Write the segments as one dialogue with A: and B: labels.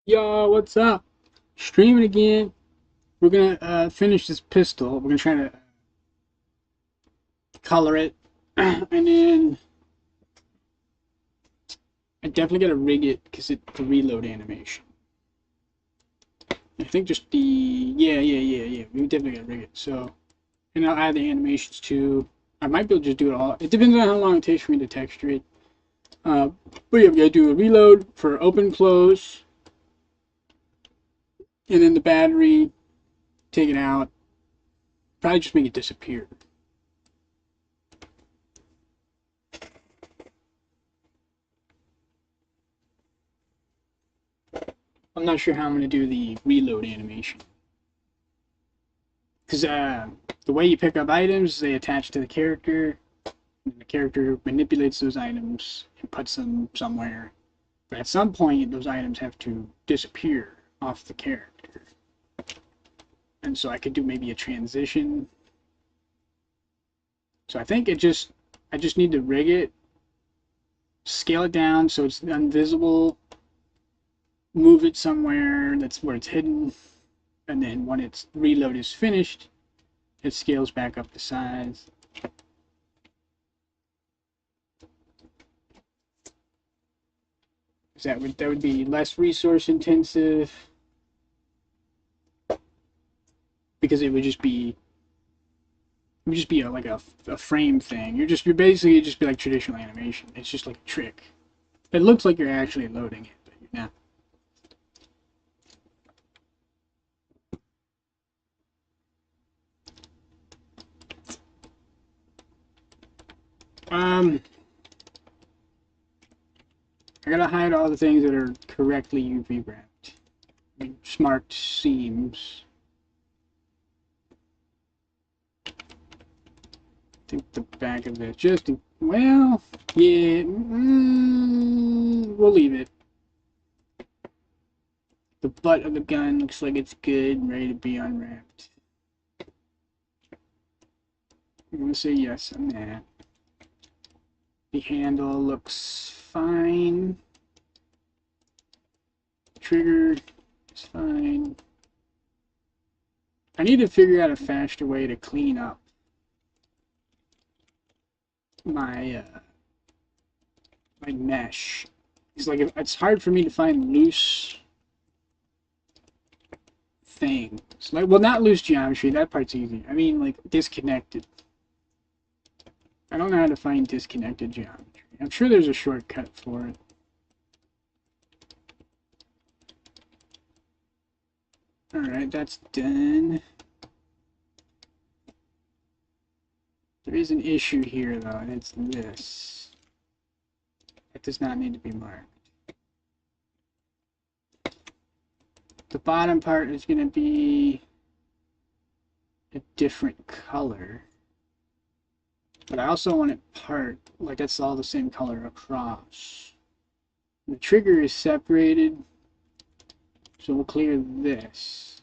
A: Yo, what's up? Streaming again. We're gonna finish this pistol. We're gonna try to color it, and then I definitely gotta rig it because it's the reload animation. I think just the yeah. We definitely gotta rig it. So, and I'll add the animations too. I might be able to just do it all. It depends on how long it takes for me to texture it. Uh, but yeah, we gotta do a reload for open close, and then the battery, take it out. Probably just make it disappear. I'm not sure how I'm going to do the reload animation. Because the way you pick up items, they attach to the character. And the character manipulates those items and puts them somewhere. But at some point, those items have to disappear off the character. And so I could do maybe a transition. So I think I just need to rig it, scale it down so it's invisible, move it somewhere that's where it's hidden, and then when its reload is finished, it scales back up the size. That would be less resource intensive because it would just be like a frame thing. You're basically just be like traditional animation. It's just like a trick. It looks like you're actually loading it, but you're not. I gotta hide all the things that are correctly UV wrapped. I mean, smart seams. I think the back of it just, well, yeah, we'll leave it. The butt of the gun looks like it's good and ready to be unwrapped. I'm gonna say yes on that. The handle looks fine. Trigger is fine. I need to figure out a faster way to clean up my my mesh. It's like it's hard for me to find loose things. Like, well, not loose geometry. That part's easy. I mean, like disconnected. I don't know how to find disconnected geometry. I'm sure there's a shortcut for it. Alright, that's done. There is an issue here, though, and it's this. It does not need to be marked. The bottom part is going to be a different color. But I also want it like that's all the same color across. The trigger is separated, so we'll clear this.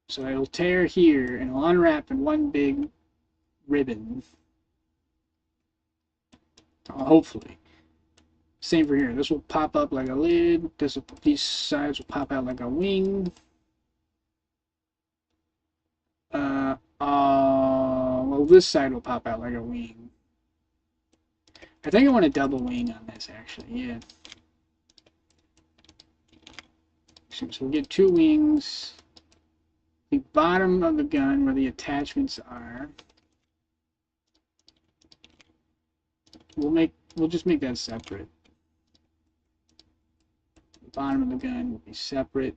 A: So it'll tear here and it'll unwrap in one big ribbon. Hopefully. Same for here. This will pop up like a lid. These sides will pop out like a wing. Well, this side will pop out like a wing. I think I want a double wing on this, actually. Yeah. So we'll get two wings. The bottom of the gun where the attachments are. We'll just make that separate. The bottom of the gun will be separate.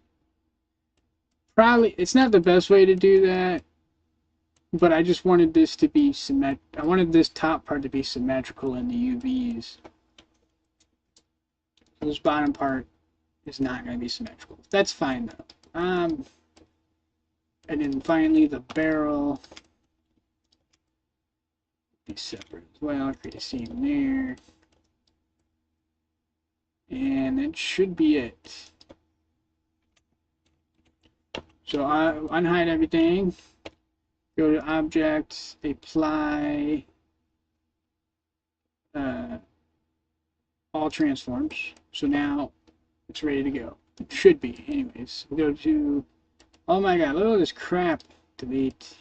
A: Probably it's not the best way to do that, but I just wanted this to be I wanted this top part to be symmetrical in the UVs. This bottom part is not going to be symmetrical. That's fine though. And then finally the barrel be separate as well. I'll create a seam there. And that should be it. So I unhide everything. Go to Object, Apply, all transforms. So now It's ready to go. It should be. Anyways, we'll go to... Oh my god, look at all this crap. Delete.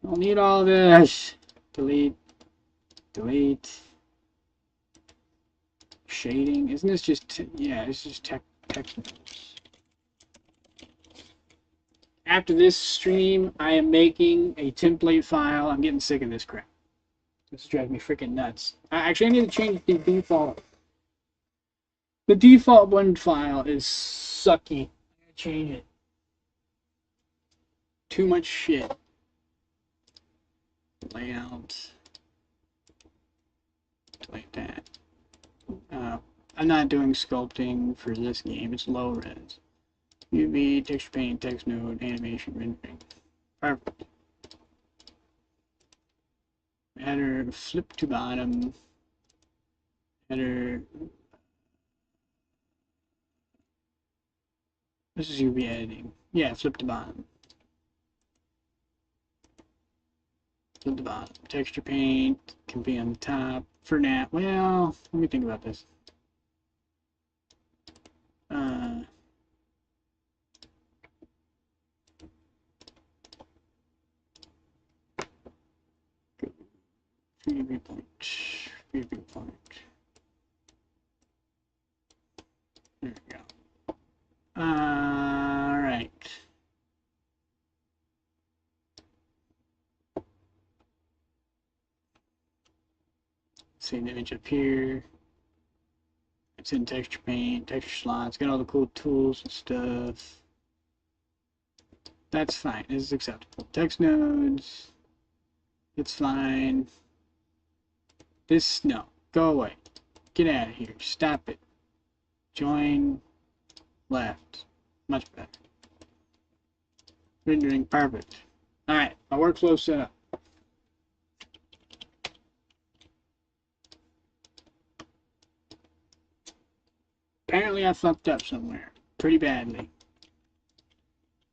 A: Don't need all this. Delete. Delete. Shading. Isn't this just... yeah, it's just text notes. After this stream, I am making a template file. I'm getting sick of this crap. This drives me freaking nuts. Actually, I need to change the default. The default blend file is sucky. I'm gonna change it. Too much shit. Layout. Like that. I'm not doing sculpting for this game. It's low res. UV, texture paint, text node, animation, rendering. Perfect. Header, flip to bottom. Header. This is UV editing. Yeah, flip to bottom. Flip to bottom. Texture paint can be on the top. For now, well, let me think about this. Preview point. Preview point. There we go. Alright. Save the image up here. It's in texture paint, texture slots, got all the cool tools and stuff. That's fine. This is acceptable. Text nodes. It's fine. This, no. Go away. Get out of here. Stop it. Join left. Much better. Rendering perfect. Alright, my workflow set up. Apparently I fucked up somewhere. Pretty badly.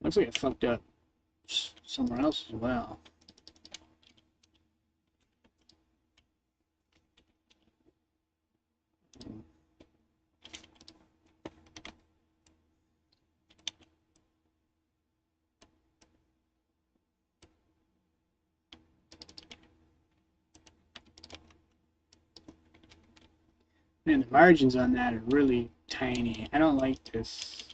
A: Looks like I fucked up somewhere else as well. Man, the margins on that are really tiny. I don't like this.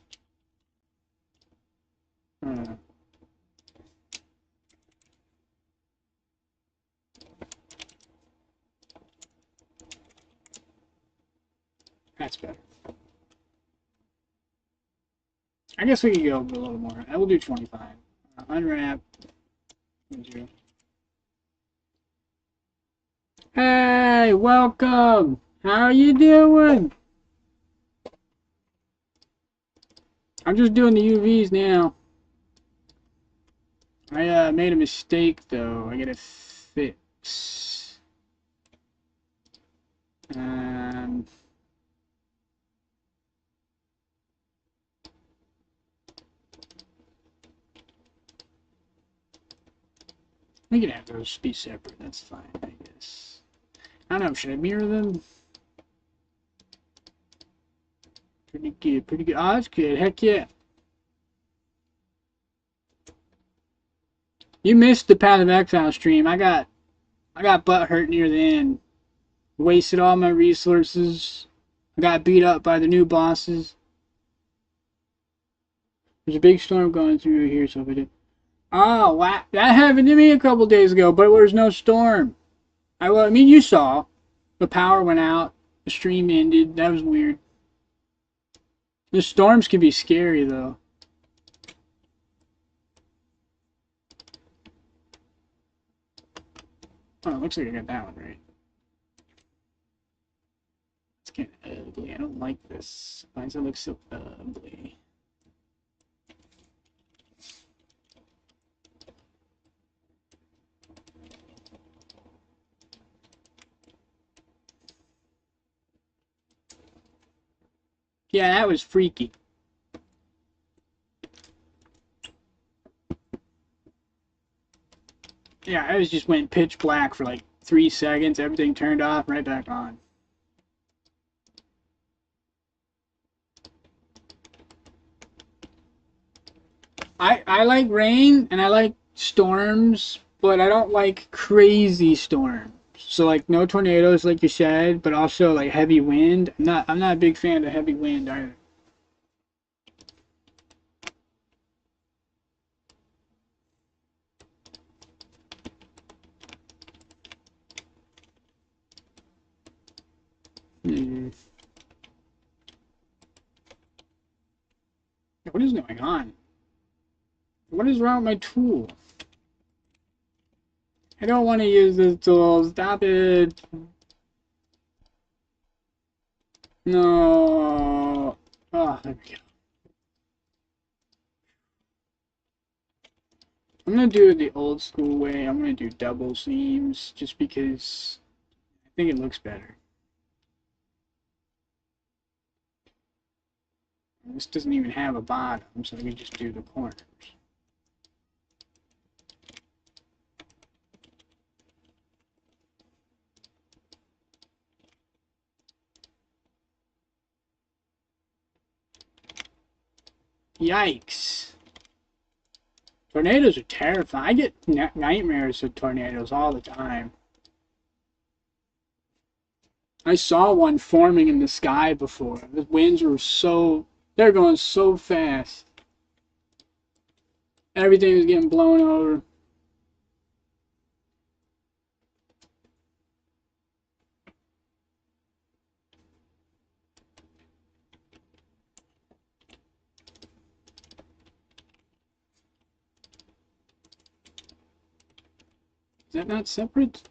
A: That's better. I guess we could go a little more. I will do 25. Unwrap. Hey, welcome. How are you doing? I'm just doing the UVs now. I made a mistake though. I gotta fix. We can have those be separate. That's fine, I guess. I don't know. Should I mirror them? Pretty good. Pretty good. Oh, that's good. Heck yeah. You missed the Path of Exile stream. I got butt hurt near the end. Wasted all my resources. I got beat up by the new bosses. There's a big storm going through here, so if I did. Oh, wow. That happened to me a couple days ago, but there was no storm. I mean, you saw. The power went out. The stream ended. That was weird. The storms can be scary, though. Oh, it looks like I got that one right. It's kind of ugly. I don't like this. Why does it look so ugly? Yeah, that was freaky. Yeah, I just went pitch black for like 3 seconds. Everything turned off, right back on. I like rain and I like storms, but I don't like crazy storms. So like no tornadoes like you said, but also like heavy wind. I'm not a big fan of heavy wind either. Hmm. What is going on? What is wrong with my tool? I don't want to use this tool. Stop it. No. Oh, there we go. I'm gonna do it the old school way. I'm gonna do double seams just because I think it looks better. This doesn't even have a bottom, so we just do the corners. Yikes. Tornadoes are terrifying. I get nightmares of tornadoes all the time. I saw one forming in the sky before. The winds were they're going so fast. Everything was getting blown over. Is that not separate?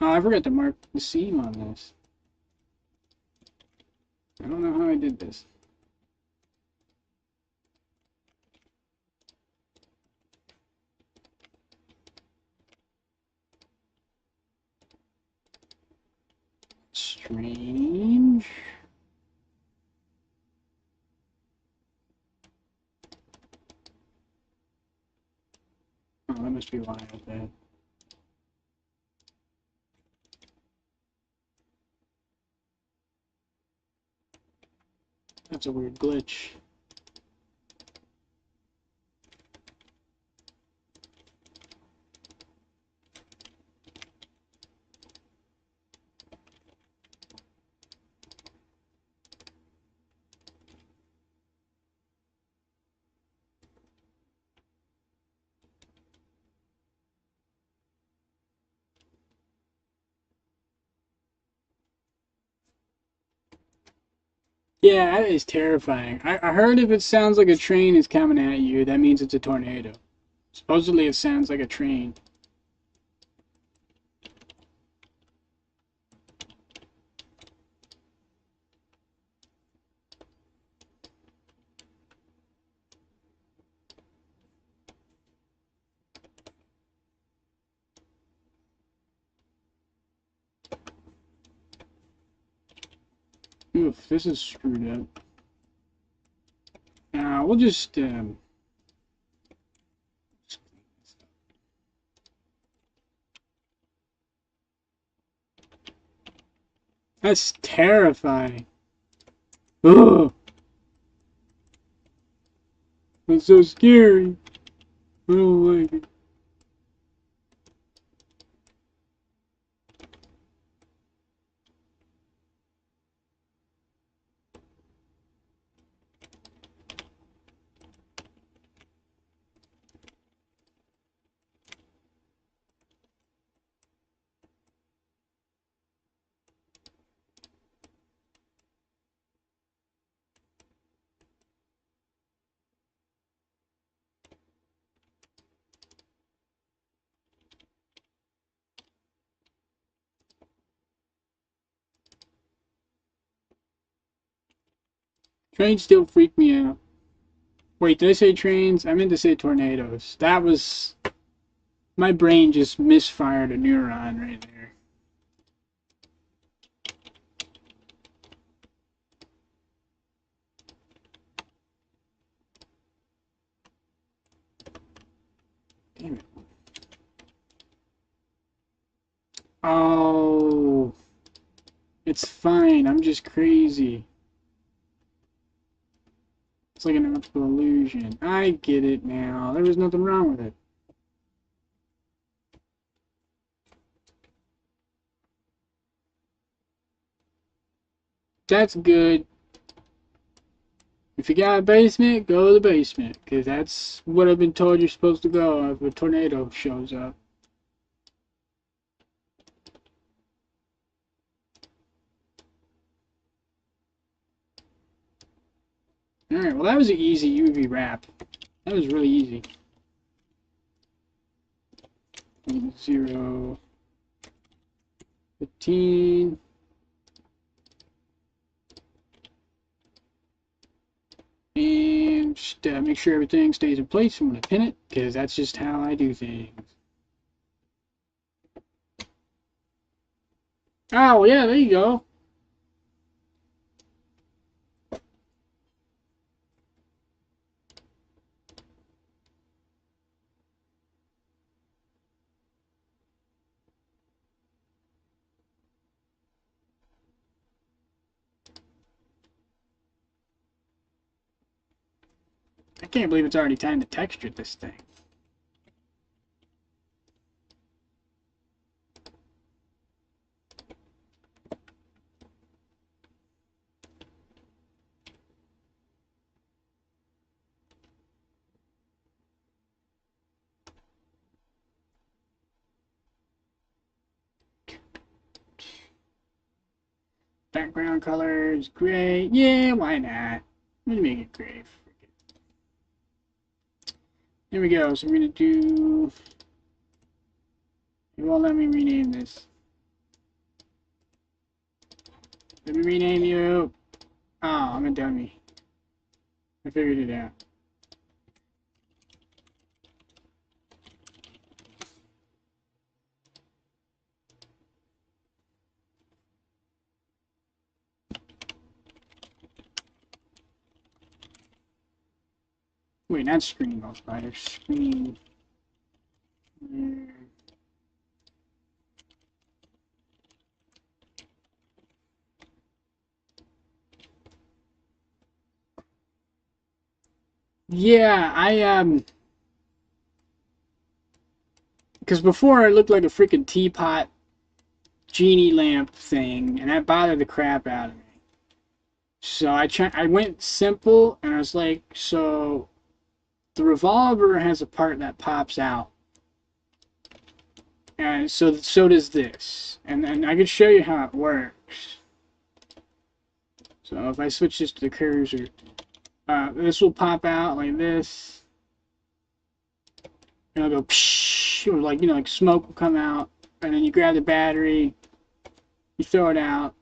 A: Oh, I forgot to mark the seam on this. I don't know how I did this. Strange. Oh, that must be why I did that. That's a weird glitch. Yeah, that is terrifying. I heard if it sounds like a train is coming at you, that means it's a tornado. Supposedly it sounds like a train. Oof, this is screwed up. We'll just that's terrifying. Ugh, that's so scary. I don't like it. Trains still freak me out. Wait, did I say trains? I meant to say tornadoes. That was my brain just misfired a neuron right there. Damn it. Oh, it's fine. I'm just crazy. It's like an optical illusion. I get it now. There was nothing wrong with it. That's good. If you got a basement, go to the basement. Because that's what I've been told you're supposed to go if a tornado shows up. Alright, well that was an easy UV wrap. That was really easy. 0, 15. And just make sure everything stays in place. I'm going to pin it, because that's just how I do things. Oh, yeah, there you go. I can't believe it's already time to texture this thing. Background color is gray. Yeah, why not? Let me make it gray. There we go. So we're going to do... It won't let me rename this. Let me rename you. Oh, I'm a dummy. I figured it out. Wait, not screen ball spider. Screen. Yeah, because before it looked like a freaking teapot genie lamp thing, and that bothered the crap out of me. So I went simple, and I was like, so the revolver has a part that pops out, and so does this, and I could show you how it works. So if I switch this to the cursor, this will pop out like this, and it'll go psh, or like, you know, like smoke will come out, and then you grab the battery, you throw it out.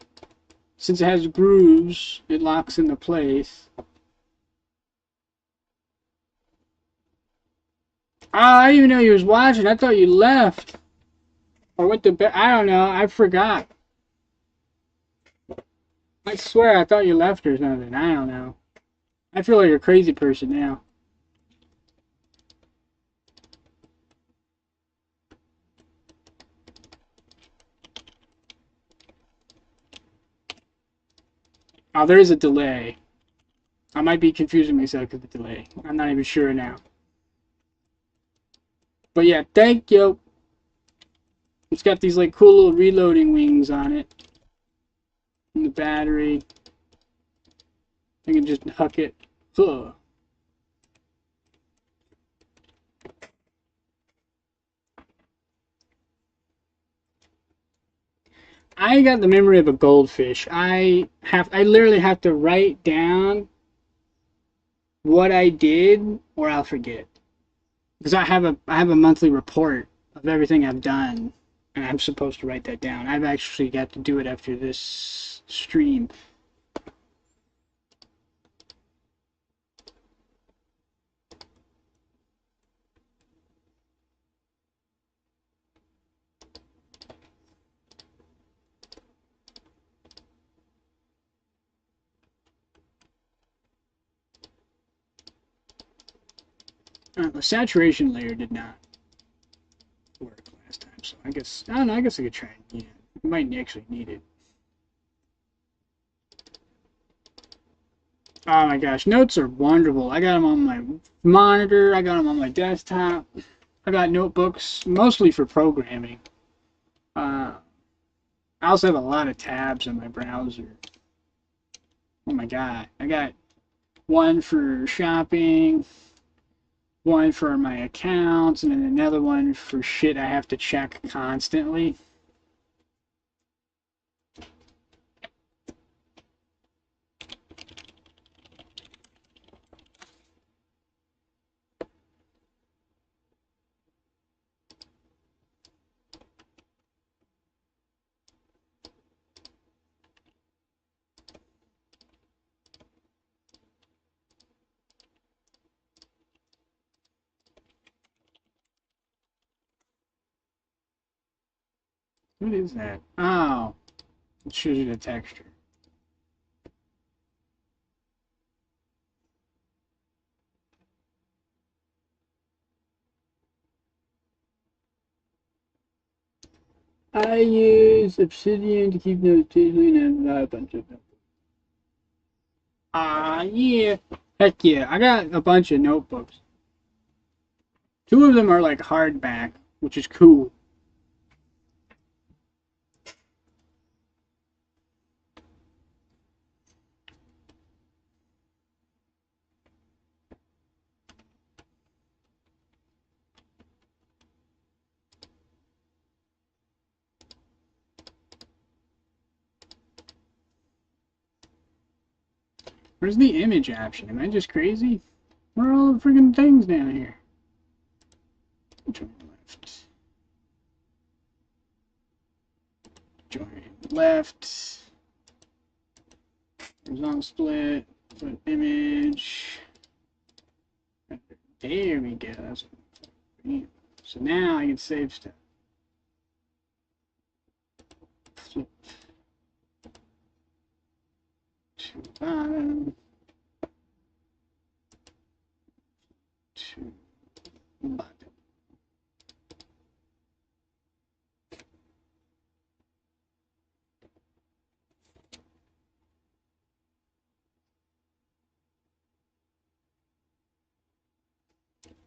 A: Since it has grooves, it locks into place. Oh, I didn't even know you was watching. I thought you left. Or went to bed. I don't know. I forgot. I swear I thought you left or something. I don't know. I feel like a crazy person now. Oh, there is a delay. I might be confusing myself because of the delay. I'm not even sure now. But yeah, thank you. It's got these like cool little reloading wings on it. And the battery. I can just huck it. Ugh. I got the memory of a goldfish. I literally have to write down what I did or I'll forget. Because I have a monthly report of everything I've done, and I'm supposed to write that down. I've actually got to do it after this stream. The saturation layer did not work last time, so I don't know, I guess I could try it again. I might actually need it. Oh my gosh, notes are wonderful. I got them on my monitor. I got them on my desktop. I got notebooks, mostly for programming. I also have a lot of tabs in my browser. Oh my god. I got one for shopping, one for my accounts, and then another one for shit I have to check constantly. What is that? Oh, it shows you the texture. I use Obsidian to keep notes easily and have a bunch of them. Yeah. Heck yeah. I got a bunch of notebooks. Two of them are like hardback, which is cool. Where's the image option? Am I just crazy? Where are all the freaking things down here? Join left. Join left. Horizontal split. Put image. There we go. That's what. So now I can save stuff. Flip to bottom. To bottom.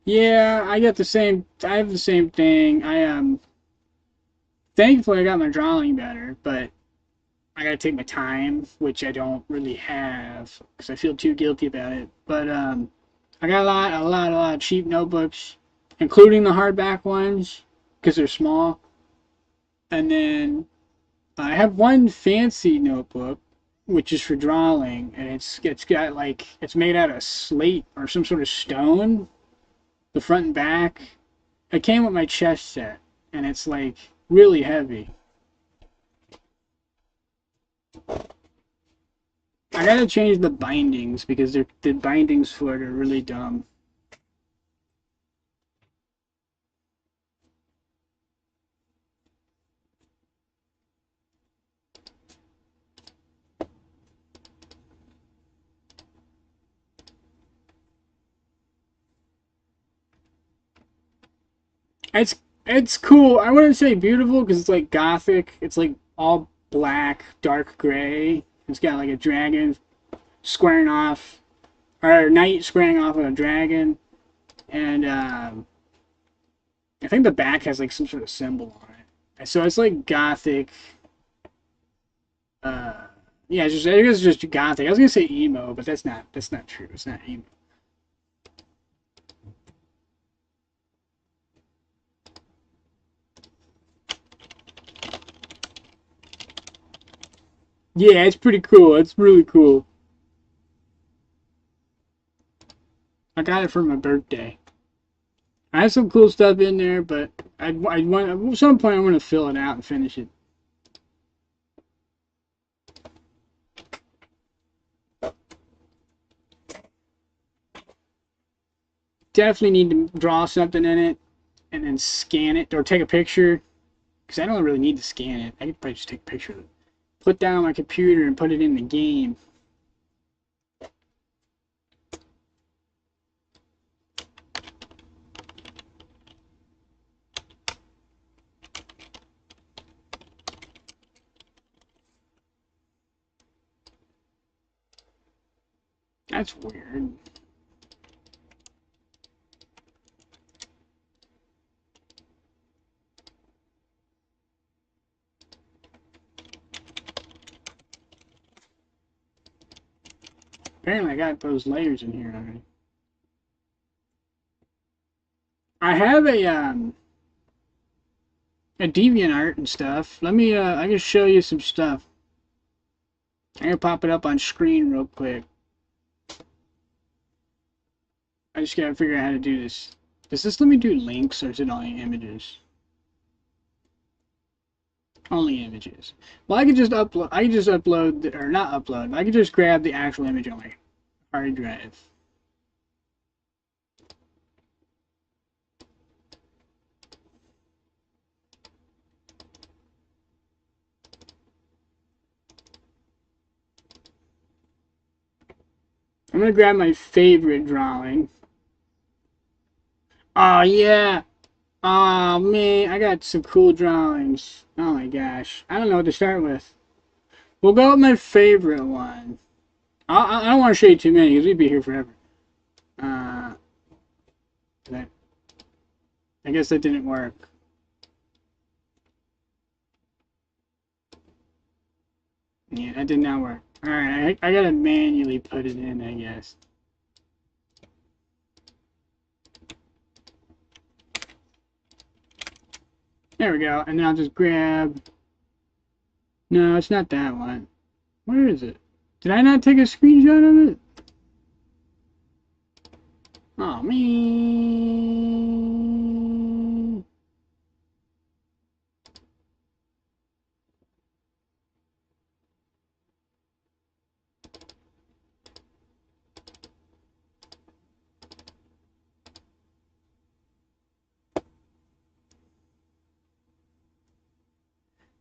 A: Yeah, I got the same. I have the same thing. Thankfully I got my drawing better, but I gotta take my time, which I don't really have because I feel too guilty about it. But I got a lot of cheap notebooks, including the hardback ones because they're small. And then I have one fancy notebook, which is for drawing, and it's got like it's made out of slate or some sort of stone, the front and back. It came with my chess set, and it's like really heavy. I gotta change the bindings because the bindings for it are really dumb. It's it's cool. I wouldn't say beautiful because it's like gothic. It's like all black, dark gray. It's got like a dragon squaring off, or a knight squaring off of a dragon, and I think the back has like some sort of symbol on it. So it's like gothic. Uh, yeah, it's just I guess it's just gothic. I was gonna say emo, but that's not true. It's not emo. Yeah, it's pretty cool. It's really cool. I got it for my birthday. I have some cool stuff in there, but I want at some point I want to fill it out and finish it. Definitely need to draw something in it and then scan it or take a picture because I don't really need to scan it. I could probably just take a picture of it, put that on my computer and put it in the game. That's weird. Apparently I got those layers in here already. I have a DeviantArt and stuff. Let me I can show you some stuff. I'm gonna pop it up on screen real quick. I just gotta figure out how to do this. Does this let me do links or is it only images? Only images. Well, I could just upload. I could just upload, or not upload. I could just grab the actual image on my hard drive. I'm gonna grab my favorite drawing. Oh yeah. Oh man, I got some cool drawings. Oh my gosh. I don't know what to start with. We'll go with my favorite one. I don't want to show you too many because we'd be here forever. I guess that didn't work. Yeah, that did not work. Alright, I gotta manually put it in, I guess. There we go. And then I'll just grab... No, it's not that one. Where is it? Did I not take a screenshot of it? Oh, man.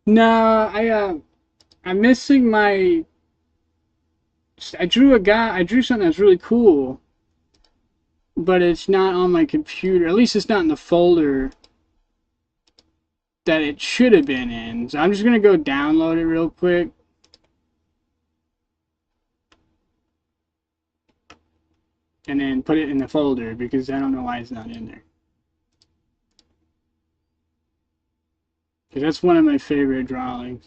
A: No, I'm missing my... I drew something that's really cool, but it's not on my computer. At least it's not in the folder that it should have been in. So I'm just gonna go download it real quick. And then put it in the folder because I don't know why it's not in there. Because that's one of my favorite drawings.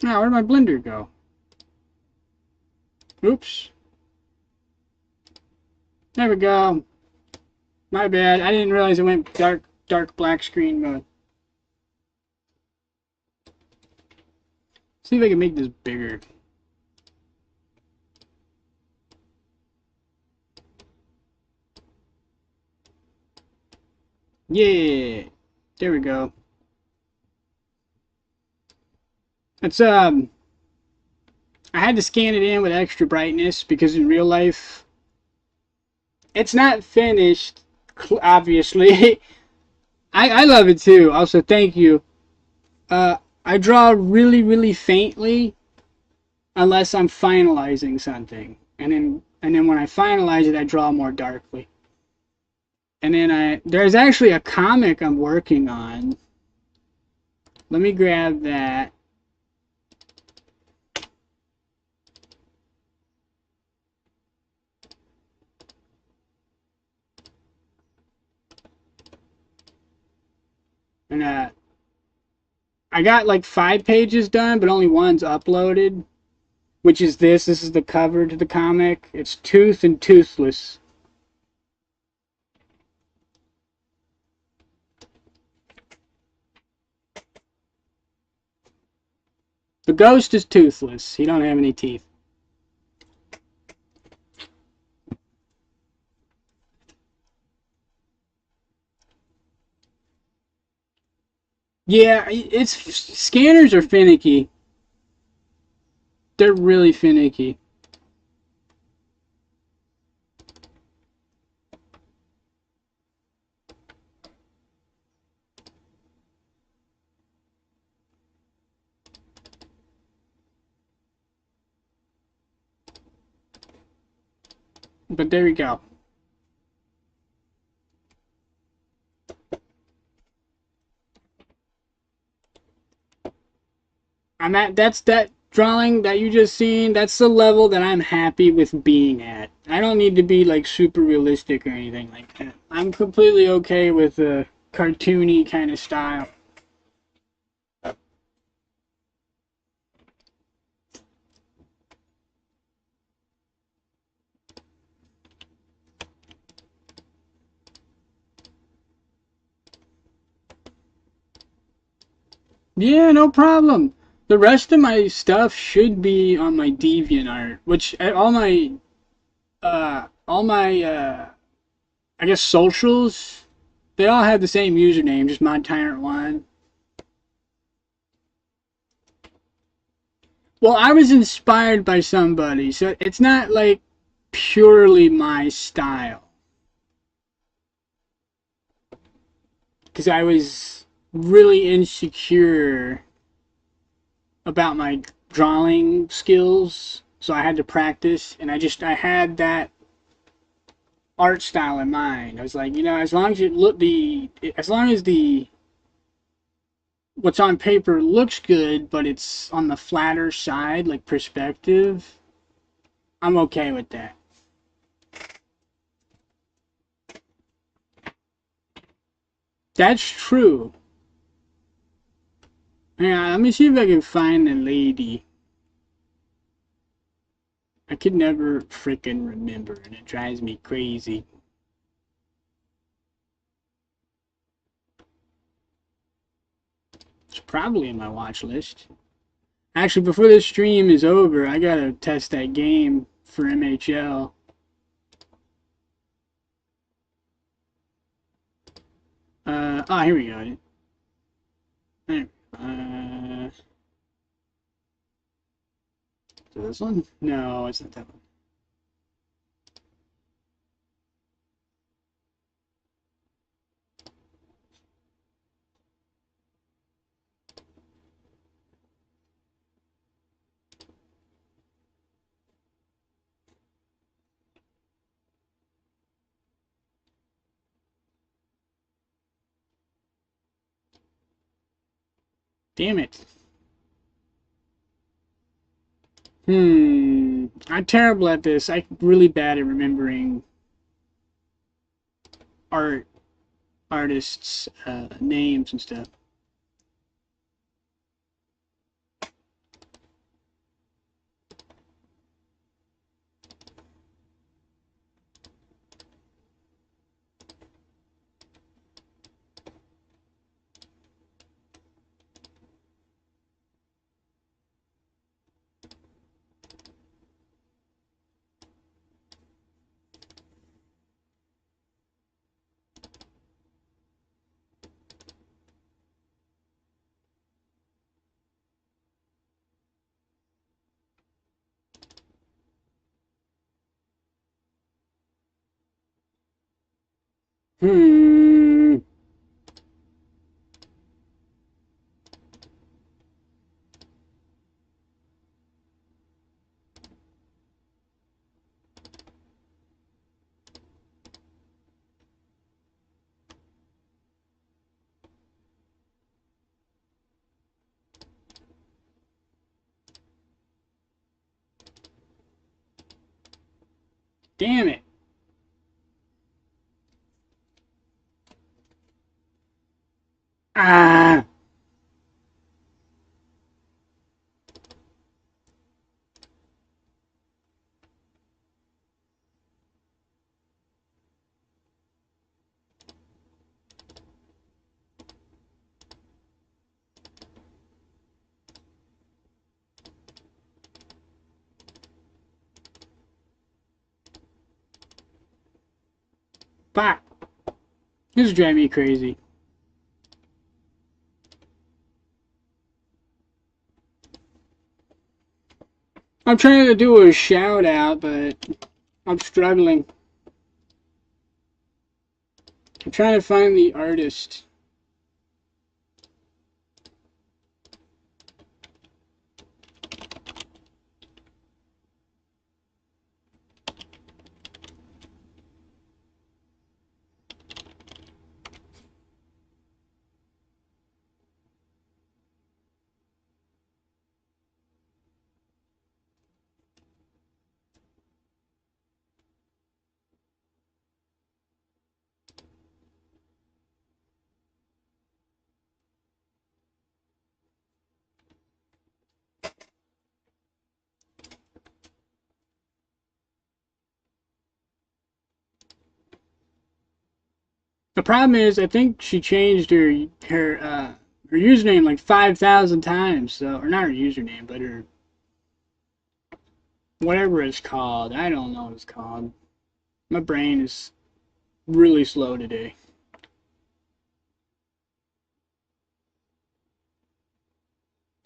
A: Now, where'd my blender go? Oops. There we go. My bad. I didn't realize it went dark black screen mode. See if I can make this bigger. Yeah. There we go. It's I had to scan it in with extra brightness because in real life it's not finished, obviously. I love it too. Also, thank you. I draw really, really faintly unless I'm finalizing something. And then when I finalize it, I draw more darkly. And then there's actually a comic I'm working on. Let me grab that. And I got like 5 pages done, but only one's uploaded, which is this. This is the cover to the comic. It's Tooth and Toothless. The ghost is toothless. He don't have any teeth. Yeah, scanners are finicky. They're really finicky. But there we go. I'm at, that's that drawing that you just seen, that's the level that I'm happy with being at. I don't need to be like super realistic or anything like that. I'm completely okay with a cartoony kind of style. Yeah, no problem. The rest of my stuff should be on my DeviantArt, which all my I guess socials, they all have the same username, just ModTyrant1. Well, I was inspired by somebody, so it's not like purely my style. Because I was really insecure about my drawing skills, so I had to practice, and I had that art style in mind. I was like, as long as as long as the what's on paper looks good, but it's on the flatter side, like perspective, I'm okay with that. That's true. Yeah, let me see if I can find the lady. I could never frickin' remember, and it drives me crazy. It's probably in my watch list. Actually, before this stream is over, I gotta test that game for MHL. Here we go. So this one? No, it's not that one. Damn it. I'm terrible at this. I'm really bad at remembering artists' names and stuff. Hmm. Damn it. Ah. Fuck. This is driving me crazy. I'm trying to do a shout out, but I'm struggling. I'm trying to find the artist. The problem is, I think she changed her username like 5,000 times. So, or not her username, but her whatever it's called. I don't know what it's called. My brain is really slow today.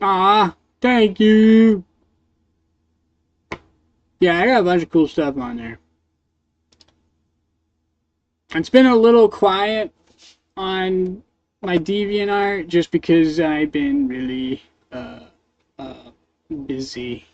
A: Ah, thank you. Yeah, I got a bunch of cool stuff on there. It's been a little quiet on my DeviantArt just because I've been really uh, busy.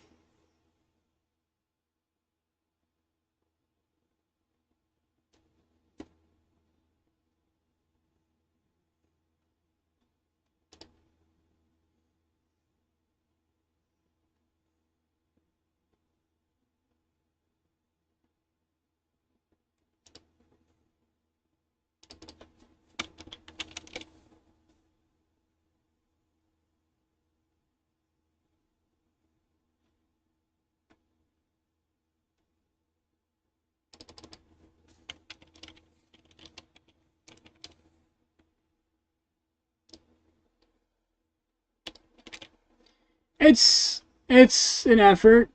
A: It's an effort.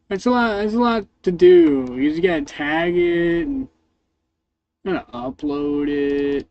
A: It's a lot. It's a lot to do. You just gotta tag it and gotta upload it.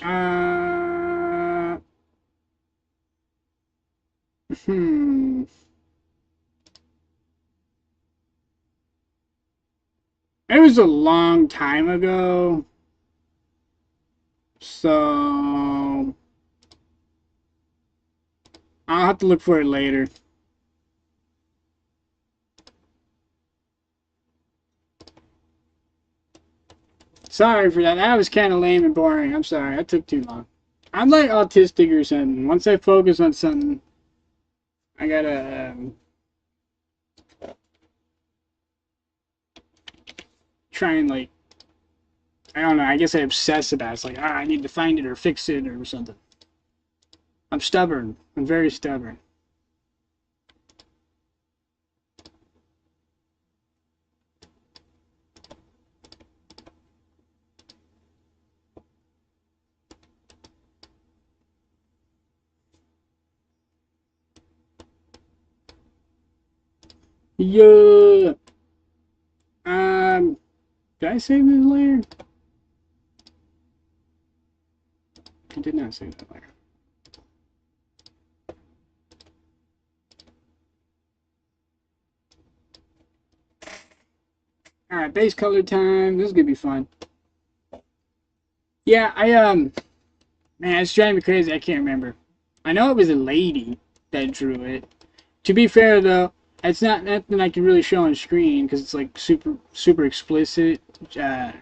A: Uh, hmm. It was a long time ago, so I'll have to look for it later. Sorry for that. That was kind of lame and boring. I'm sorry. That took too long. I'm like autistic or something. Once I focus on something, I gotta try and like, I don't know. I guess I obsess about it. It's like, I need to find it or fix it or something. I'm stubborn. I'm very stubborn. Yeah. Did I save this later? I did not save that later. All right, base color time. This is gonna be fun. Yeah, man, it's driving me crazy. I can't remember. I know it was a lady that drew it. To be fair, though, it's not nothing I can really show on screen because it's like super explicit. Uh,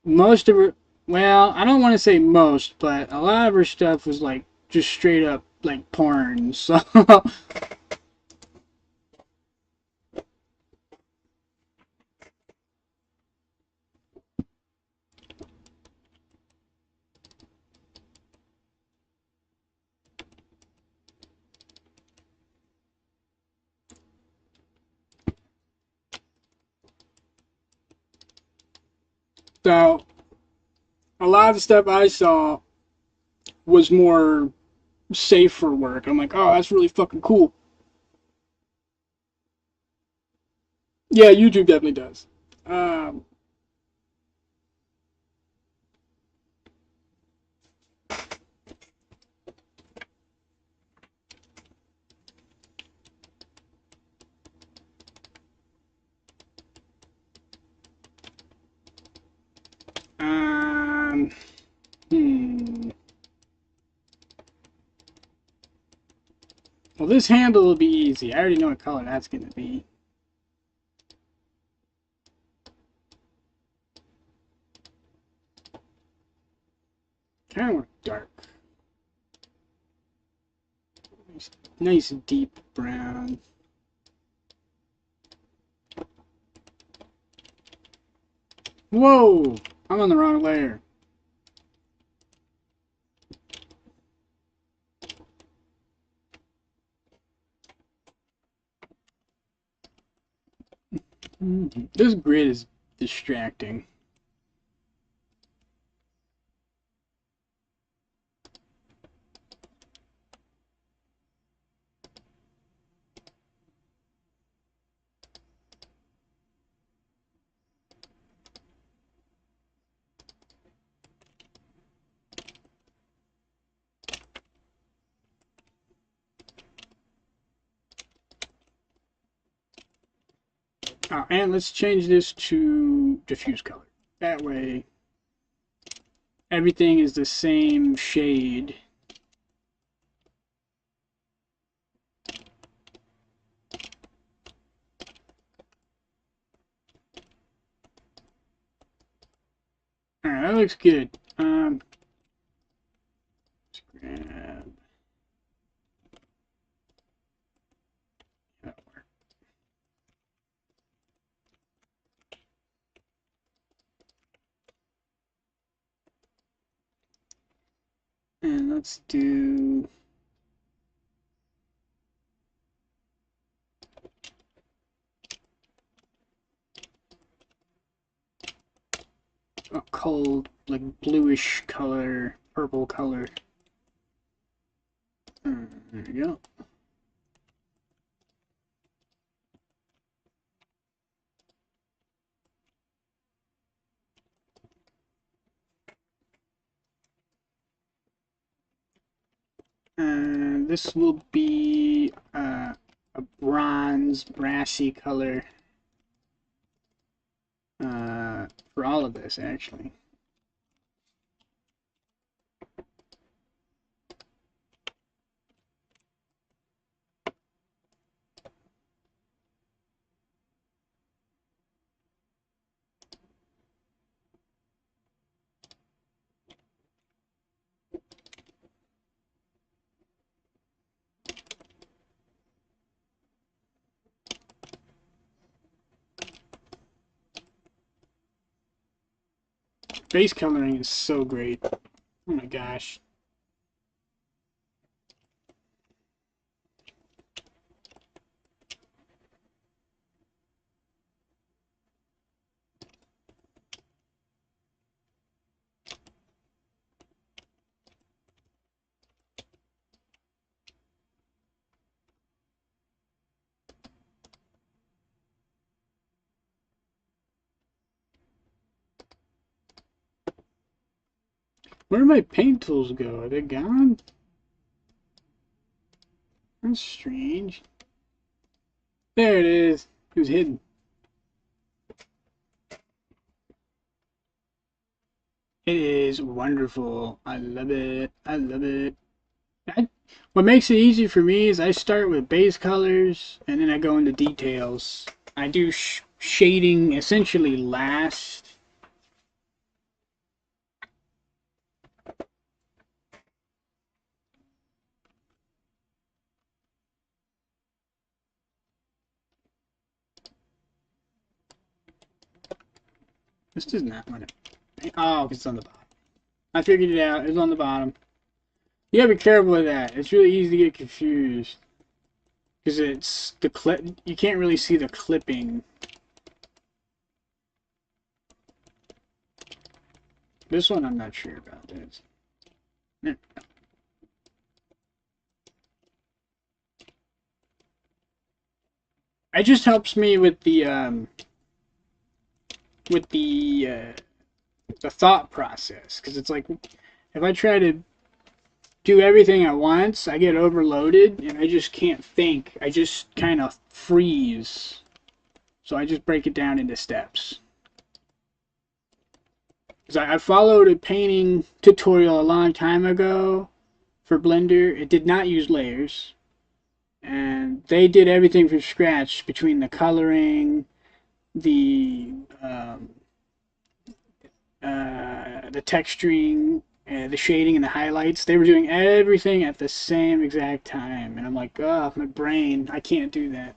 A: Most of her, well, I don't want to say most, but a lot of her stuff was like just straight up like porn. So, so a lot of the stuff I saw was more safer work. I'm like, oh, that's really fucking cool. Yeah, YouTube definitely does. Um, um, hmm. Well, this handle will be easy. I already know what color that's gonna be. Kind of want dark. Nice deep brown. Whoa! I'm on the wrong layer. This grid is distracting. Oh, and let's change this to diffuse color. That way, everything is the same shade. Alright, that looks good. Let's grab that work. And let's do a cold, like bluish color, purple color. There we go. And this will be a bronze, brassy color for all of this, actually. Base coloring is so great. Oh my gosh. Where did my paint tools go? Are they gone? That's strange. There it is. It was hidden. It is wonderful. I love it. I love it. What makes it easy for me is I start with base colors and then I go into details. I do shading essentially last. This does not want to. Oh, it's on the bottom. I figured it out. It's on the bottom. You gotta be careful with that. It's really easy to get confused because it's the clip. You can't really see the clipping. This one, I'm not sure about this. It just helps me with the thought process because it's like if I try to do everything at once, I get overloaded and I just can't think. I just kind of freeze. So I just break it down into steps. Because I followed a painting tutorial a long time ago for Blender. It did not use layers. And they did everything from scratch between the coloring, um, the texturing, the shading, and the highlights. They were doing everything at the same exact time. And I'm like, oh, my brain, I can't do that.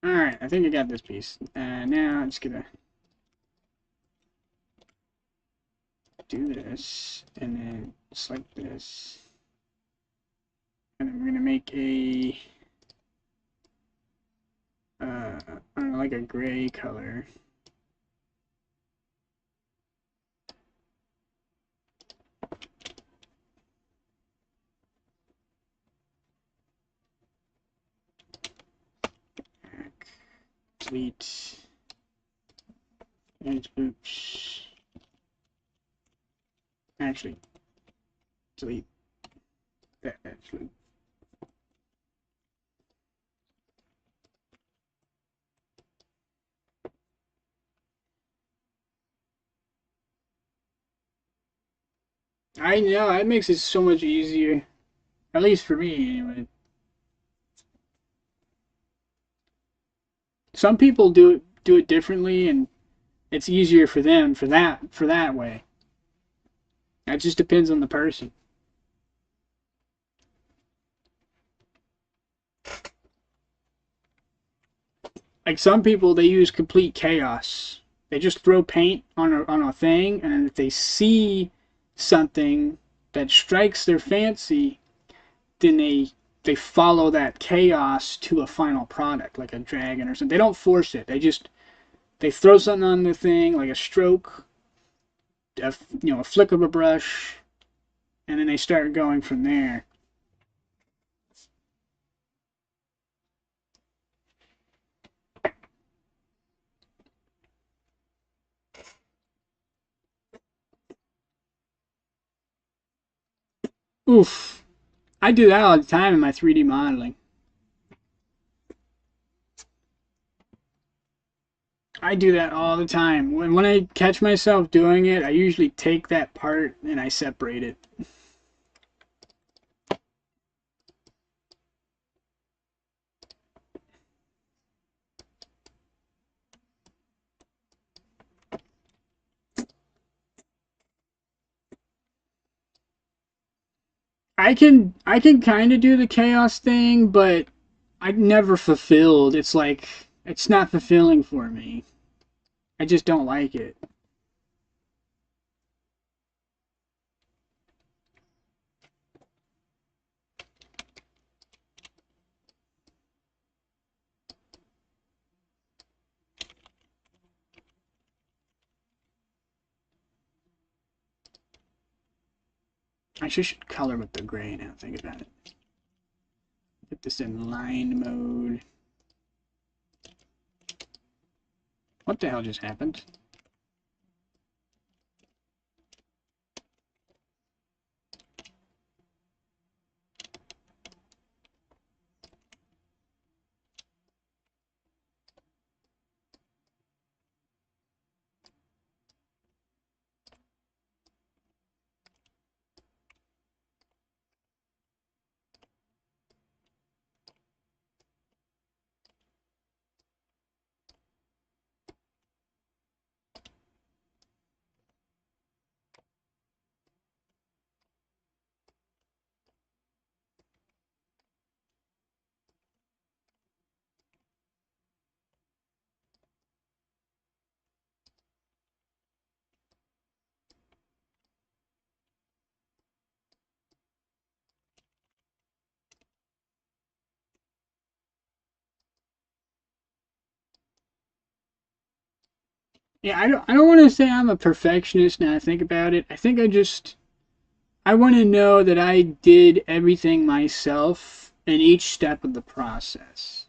A: Alright, I think I got this piece. Now I'm just gonna do this, and then select this. And then we're gonna make a, I don't know, like a gray color. Delete. And oops. Actually, delete that actually. I know, that makes it so much easier. At least for me, anyway. Some people do it differently, and it's easier for them for that way. That just depends on the person. Like some people, they use complete chaos. They just throw paint on a thing, and if they see something that strikes their fancy, then they follow that chaos to a final product, like a dragon or something. They don't force it. They throw something on the thing, like a stroke, a flick of a brush, and then they start going from there. Oof. I do that all the time in my 3D modeling. I do that all the time. When I catch myself doing it, I usually take that part and I separate it. I can kind of do the chaos thing, but I never fulfilled. It's like it's not fulfilling for me. I just don't like it. I should color with the gray now. Think about it. Put this in line mode. What the hell just happened? Yeah, I don't want to say I'm a perfectionist now I think about it. I think I want to know that I did everything myself in each step of the process.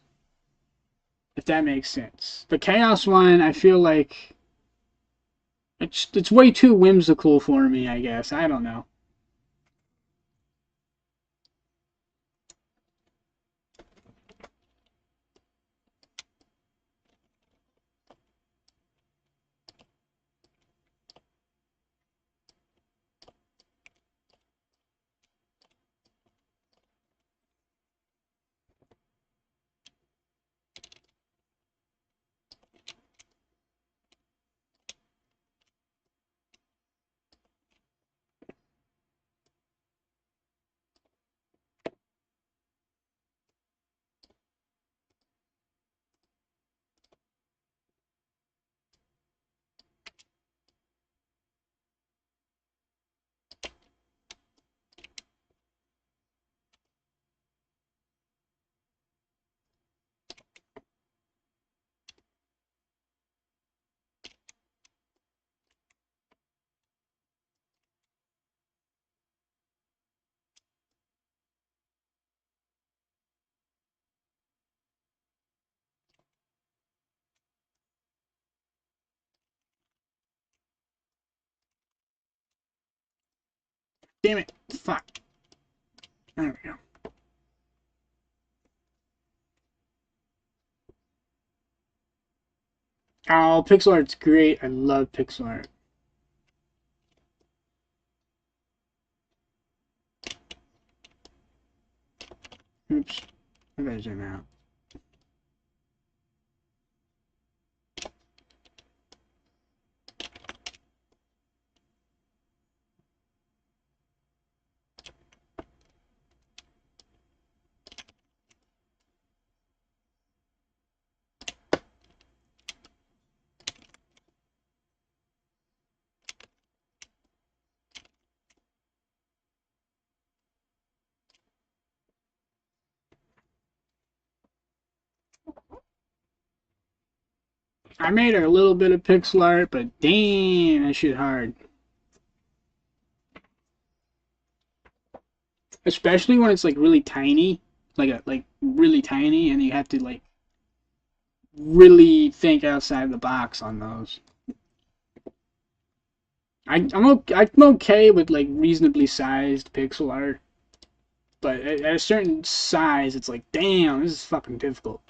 A: If that makes sense. The chaos one, I feel like it's way too whimsical for me, I guess. I don't know. Damn it. Fuck. There we go. Oh, pixel art's great. I love pixel art. Oops. I better zoom out. I made a little bit of pixel art, but damn, that shit hard. Especially when it's like really tiny, like really tiny, and you have to like really think outside the box on those. I'm okay with like reasonably sized pixel art, but at a certain size, it's like, damn, this is fucking difficult.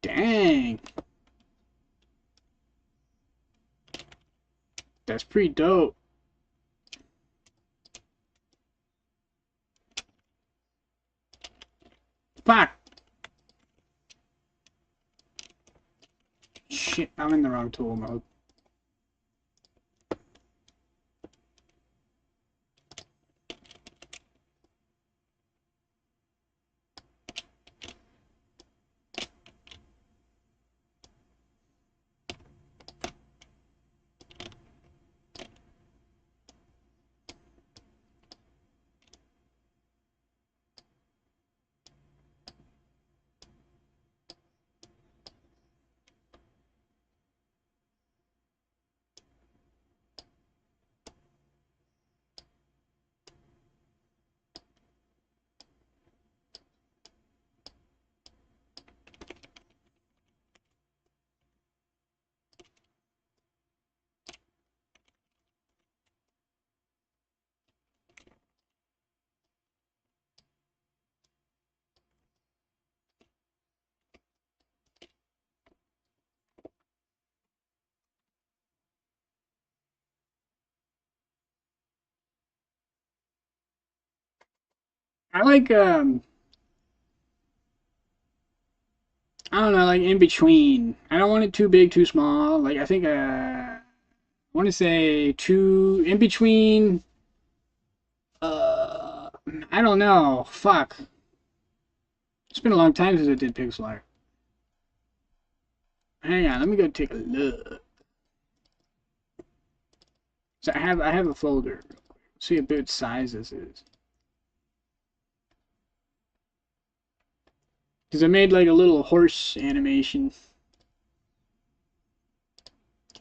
A: Dang, that's pretty dope. Fuck, shit, I'm in the wrong tool mode. I like I don't know, like in between. I don't want it too big, too small. Like I think I want to say too in between. I don't know. Fuck. It's been a long time since I did pixel art. Hang on, let me go take a look. So I have a folder. See a bit size this is. Because I made like a little horse animation.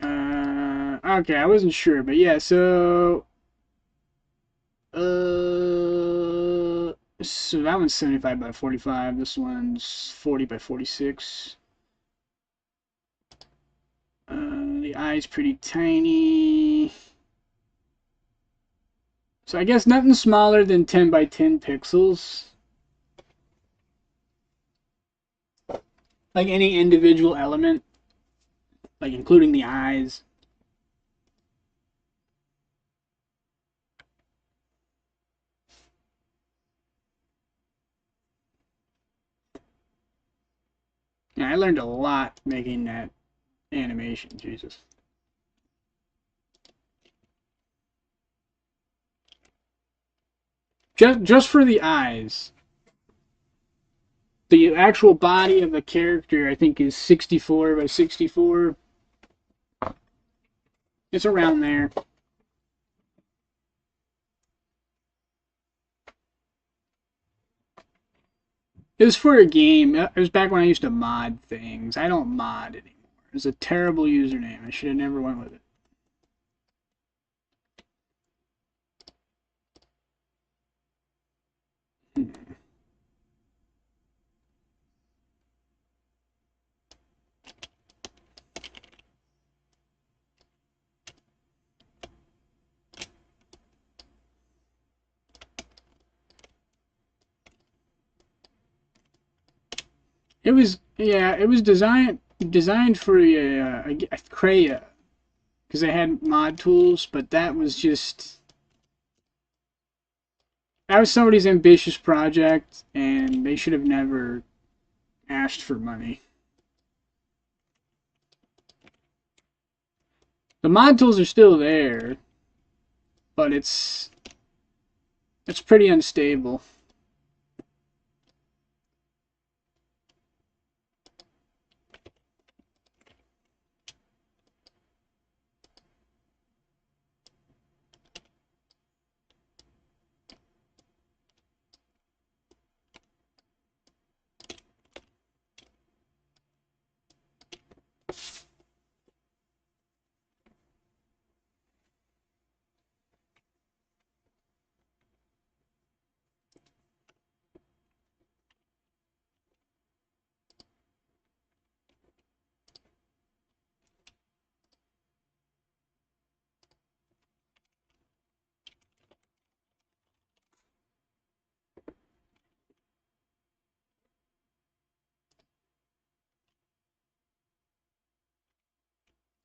A: Okay, I wasn't sure, but yeah, so so that one's 75 by 45. This one's 40 by 46. The eye's pretty tiny. So I guess nothing smaller than 10 by 10 pixels. Like any individual element, like including the eyes. Yeah, I learned a lot making that animation, Jesus. Just for the eyes. The actual body of the character, I think, is 64 by 64. It's around there. It was for a game. It was back when I used to mod things. I don't mod anymore. It was a terrible username. I should have never went with it. It was, yeah, it was designed for a Craya, because they had mod tools, but that was somebody's ambitious project, and they should have never asked for money. The mod tools are still there, but it's pretty unstable.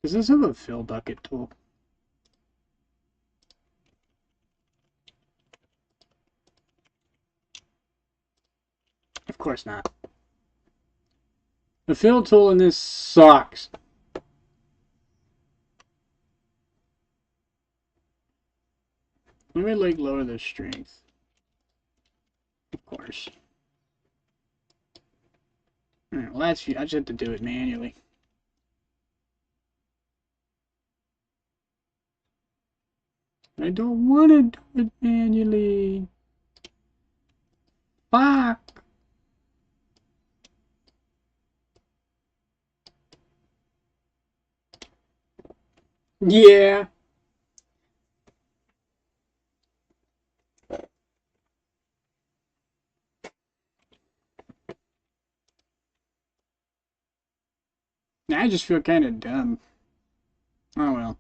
A: Does this have a fill bucket tool? Of course not. The fill tool in this sucks. Let me like lower the strength. Of course. Alright, well that's, I just have to do it manually. I don't want to do it manually. Fuck. Yeah. I just feel kind of dumb. Oh well.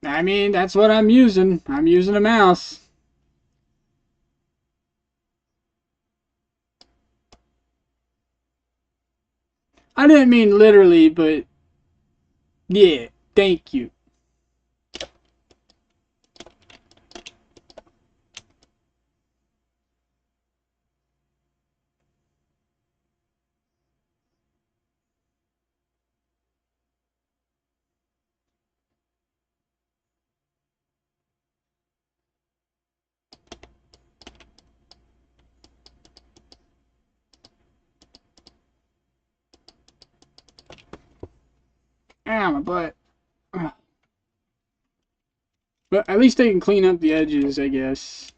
A: I mean, that's what I'm using. I'm using a mouse. I didn't mean literally, but yeah, thank you. Ah, my butt. Ugh. But at least they can clean up the edges, I guess.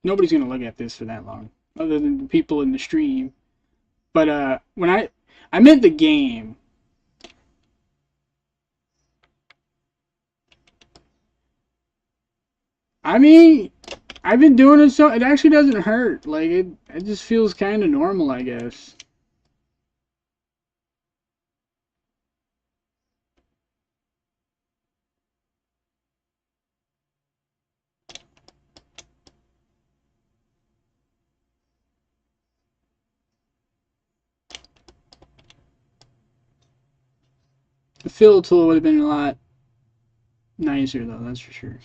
A: Nobody's gonna look at this for that long, other than the people in the stream. But when I meant the game. I mean, I've been doing it so it actually doesn't hurt. Like it just feels kind of normal, I guess. The fill tool would have been a lot nicer, though. That's for sure.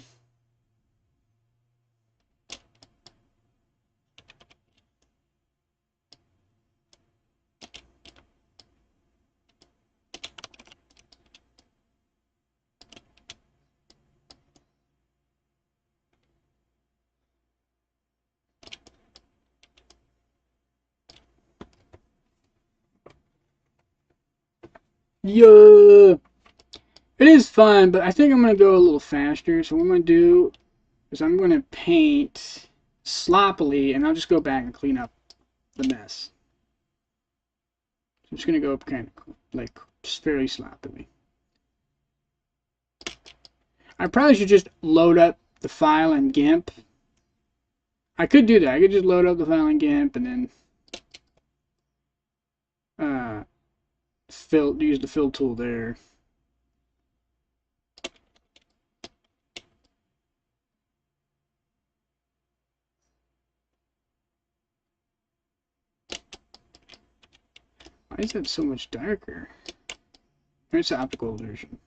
A: Yeah, it is fun, but I think I'm gonna go a little faster. So what I'm gonna do is I'm gonna paint sloppily, and I'll just go back and clean up the mess. I'm just gonna go up kind of like just fairly sloppily. I probably should just load up the file in GIMP. I could do that. I could just load up the file in GIMP and then use the fill tool there. Why is that so much darker? It's the optical illusion.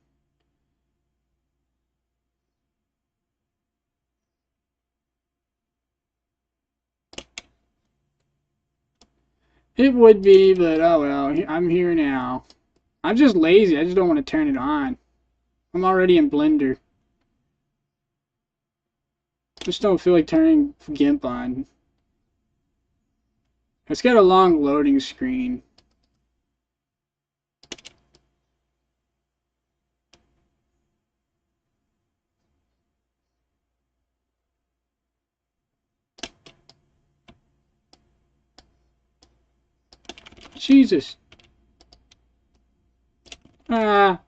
A: It would be, but oh well. I'm here now. I'm just lazy. I just don't want to turn it on. I'm already in Blender. Just don't feel like turning GIMP on. It's got a long loading screen. Jesus. Ah.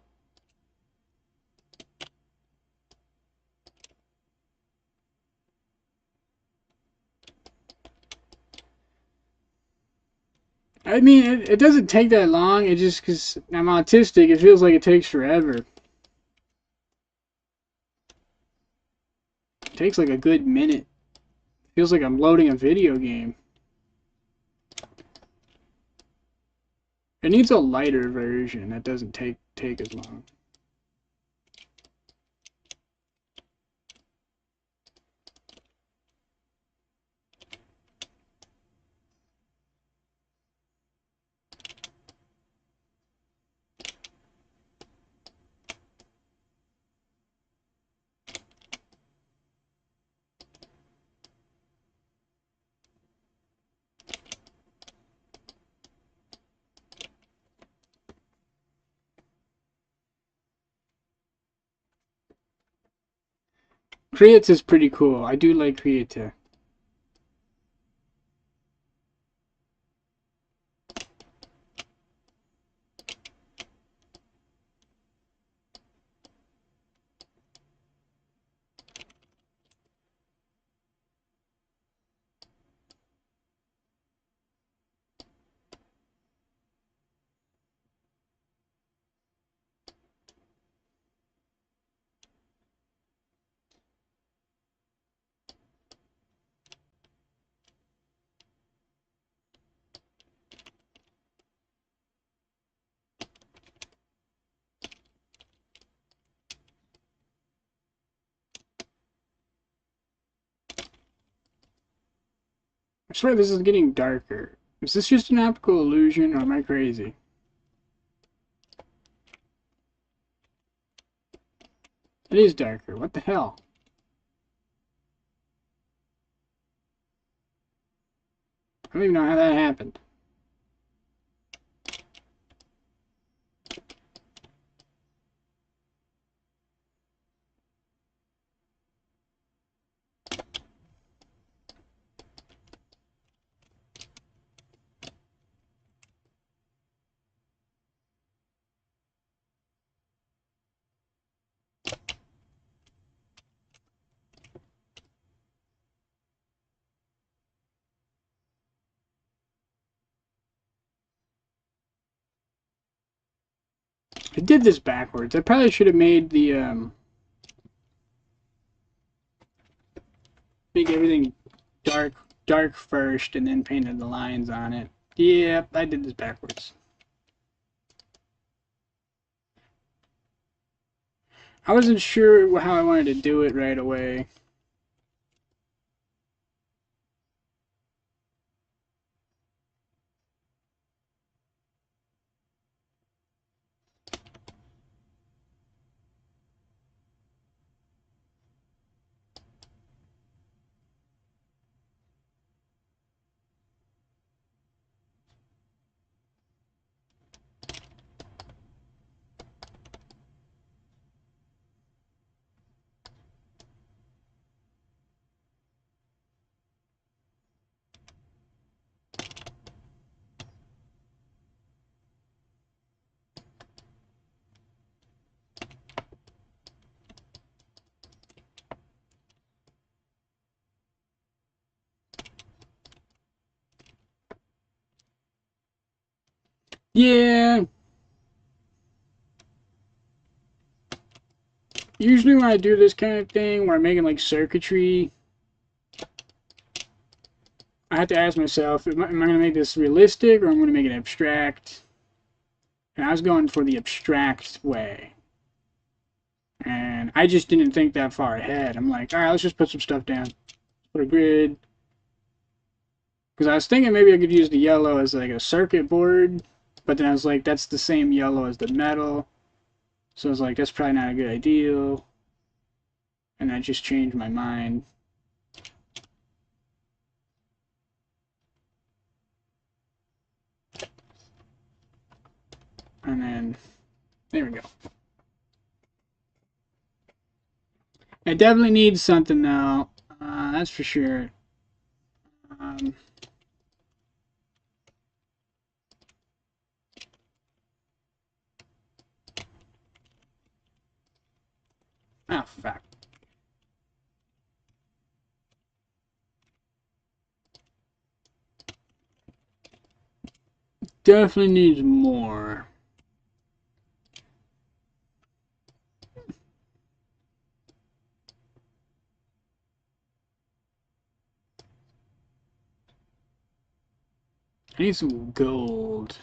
A: I mean, it doesn't take that long. It just, because I'm autistic, it feels like it takes forever. It takes like a good minute. Feels like I'm loading a video game. It needs a lighter version that doesn't take as long. Creates is pretty cool. I do like Create. I swear this is getting darker. Is this just an optical illusion, or am I crazy? It is darker. What the hell? I don't even know how that happened. I did this backwards. I probably should have made the make everything dark first and then painted the lines on it. Yep, I did this backwards. I wasn't sure how I wanted to do it right away. Yeah. Usually when I do this kind of thing, where I'm making like circuitry, I have to ask myself, am I going to make this realistic or am I going to make it abstract? And I was going for the abstract way. And I just didn't think that far ahead. I'm like, all right, let's just put some stuff down. Put a grid. Because I was thinking maybe I could use the yellow as like a circuit board. But then I was like, that's the same yellow as the metal. So I was like, that's probably not a good idea. And I just changed my mind. And then, there we go. It definitely needs something now. That's for sure. Oh, fuck. Definitely needs more. I need some gold.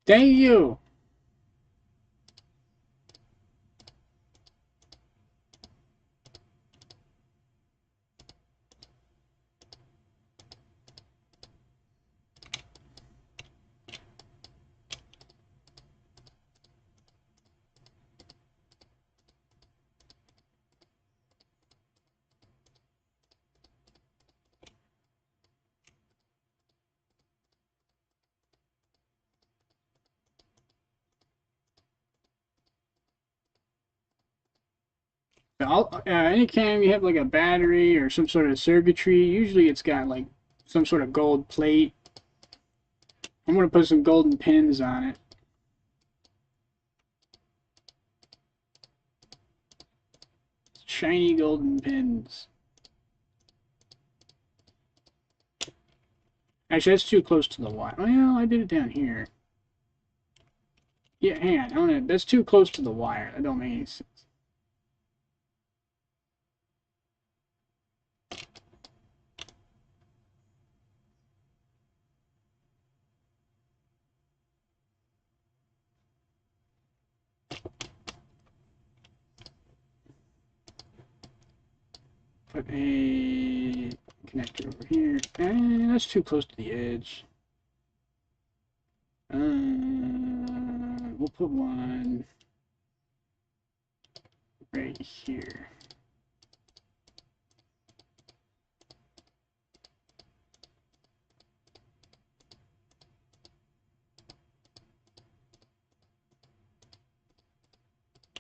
A: Thank you. Anytime you have like a battery or some sort of circuitry, usually it's got like some sort of gold plate. I'm going to put some golden pins on it. Shiny golden pins. Actually, that's too close to the wire. Well, I did it down here. Yeah, hang on. That's too close to the wire. That don't make any sense. Put a connector over here. That's too close to the edge. We'll put one right here.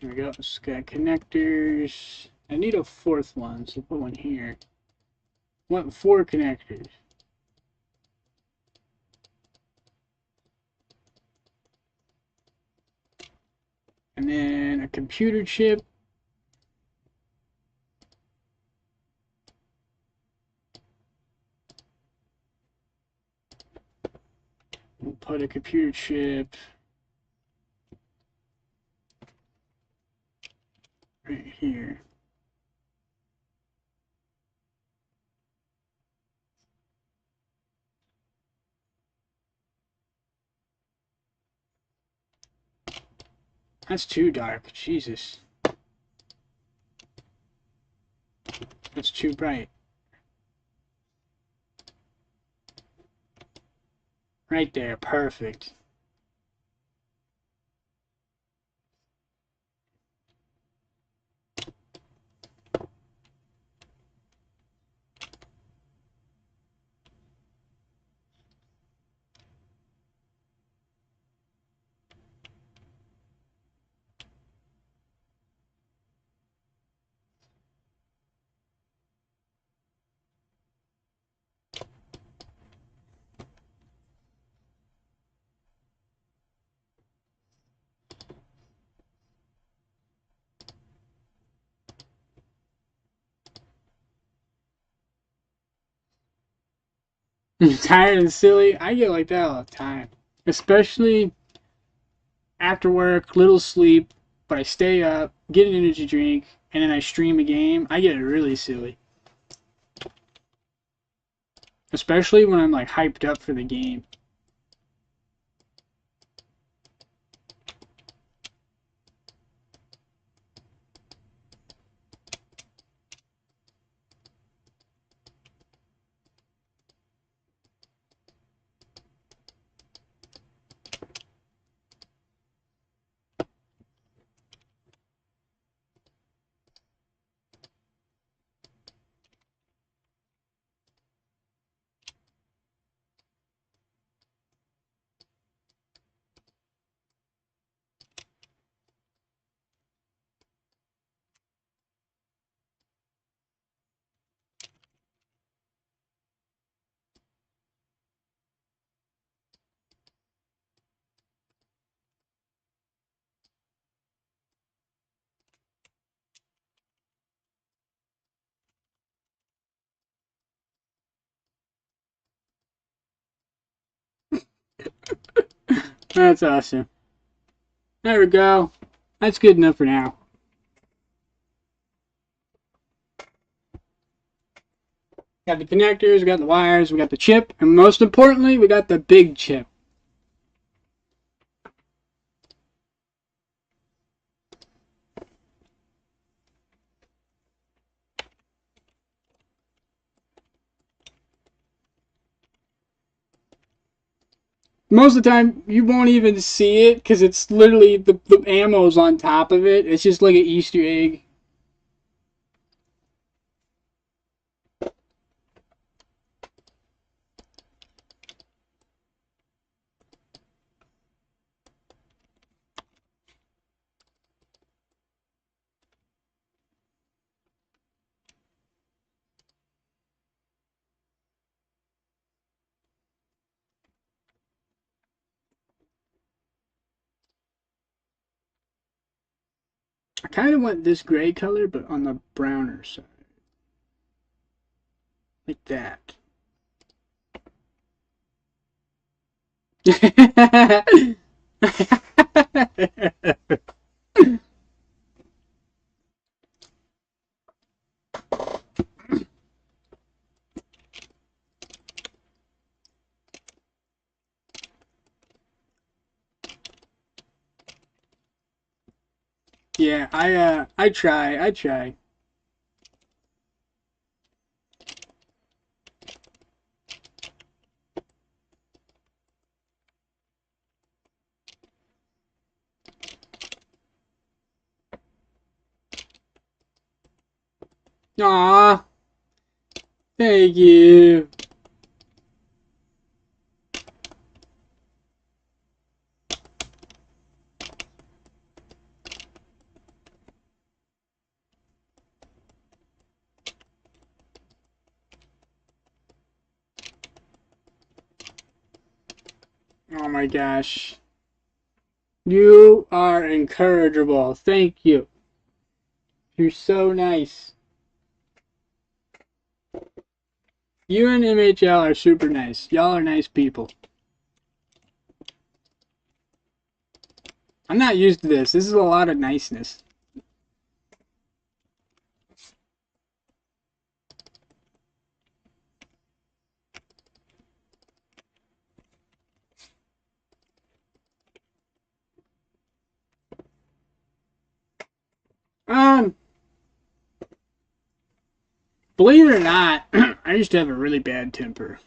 A: There we go. It's got connectors. I need a fourth one, so put one here. I want 4 connectors. And then a computer chip. We'll put a computer chip right here. That's too dark. Jesus. That's too bright. Right there. Perfect. Tired and silly. I get like that all the time. Especially after work, little sleep, but I stay up, get an energy drink, and then I stream a game. I get really silly. Especially when I'm like hyped up for the game. That's awesome. There we go. That's good enough for now. Got the connectors, we got the wires, we got the chip, and most importantly, we got the big chip. Most of the time, you won't even see it because it's literally the ammo's on top of it. It's just like an Easter egg. I kind of want this gray color, but on the browner side. Like that. Yeah, I try. Aw, thank you. Oh my gosh. You are incorrigible. Thank you. You're so nice. You and MHL are super nice. Y'all are nice people. I'm not used to this. This is a lot of niceness. Believe it or not, I used to have a really bad temper.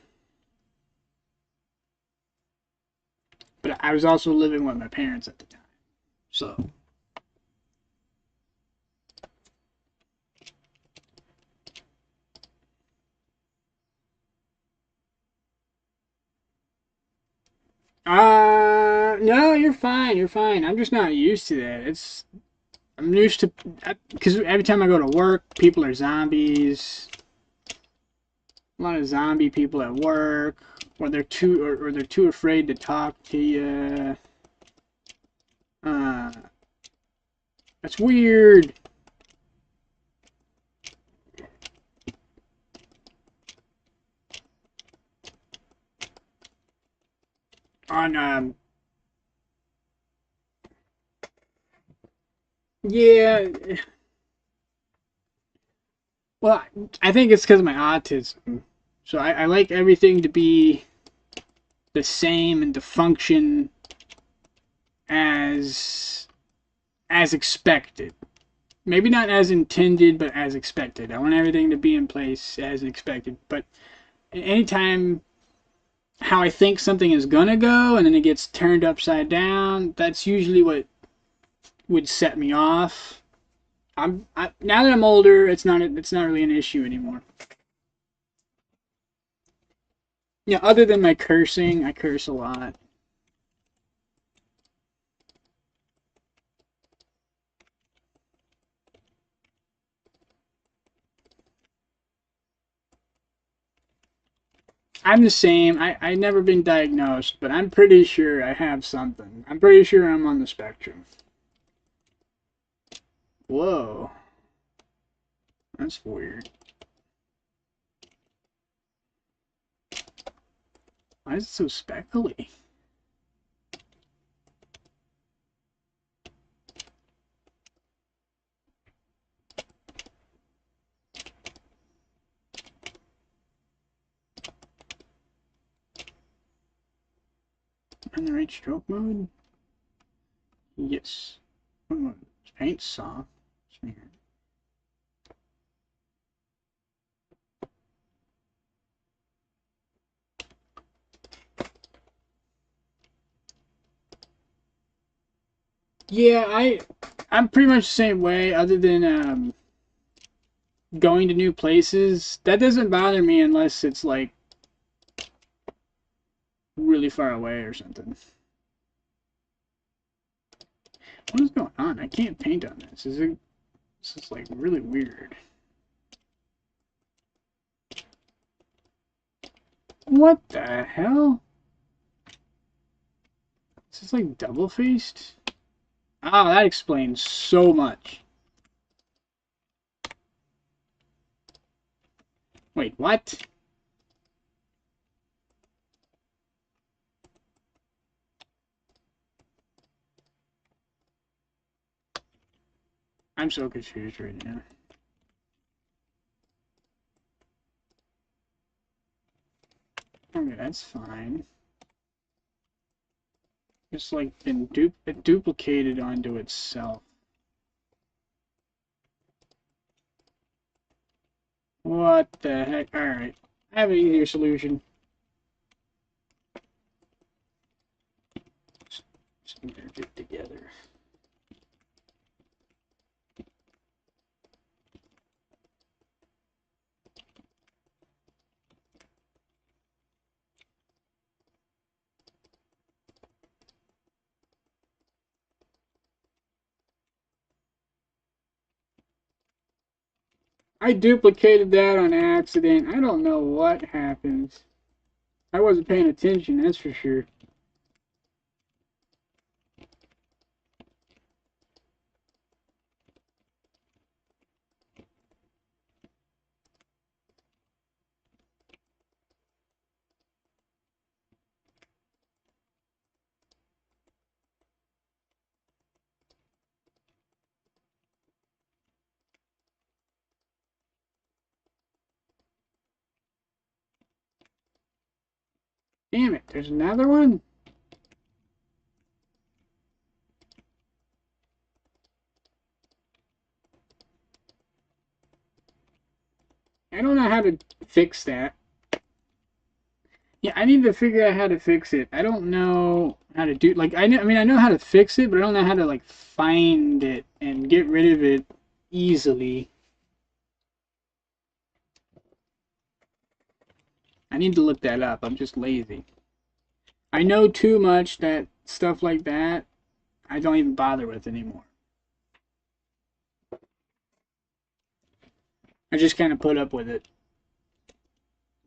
A: But I was also living with my parents at the time. So. No, you're fine. You're fine. I'm just not used to that. I'm used to, because every time I go to work, people are zombies. A lot of zombie people at work, or they're too afraid to talk to you. That's weird. On yeah. Well, I think it's because of my autism. So I like everything to be the same and to function as expected. Maybe not as intended, but as expected. I want everything to be in place as expected. But anytime how I think something is gonna go and then it gets turned upside down, that's usually what would set me off. Now that I'm older, it's not really an issue anymore. Yeah, other than my cursing, I curse a lot. I'm the same. I never been diagnosed, but I'm pretty sure I have something. I'm pretty sure I'm on the spectrum. Whoa. That's weird. Why is it so speckly? In the right stroke mode? Yes. What mode? Paint soft. Yeah, I'm pretty much the same way, other than going to new places. That doesn't bother me unless it's like really far away or something. What is going on? I can't paint on this. This is like really weird. What the hell? Is this like double faced? Oh, that explains so much. Wait, what? I'm so confused right now. Okay, that's fine. It's like been duplicated onto itself. What the heck? Alright. I have an easier solution. Just need to get together. I duplicated that on accident. I don't know what happens. I wasn't paying attention, that's for sure. Damn it, there's another one? I don't know how to fix that. Yeah, I need to figure out how to fix it. I don't know how to do, like, I mean, I know how to fix it, but I don't know how to, like, find it and get rid of it easily. I need to look that up. I'm just lazy. I know too much that stuff like that, I don't even bother with anymore. I just kind of put up with it.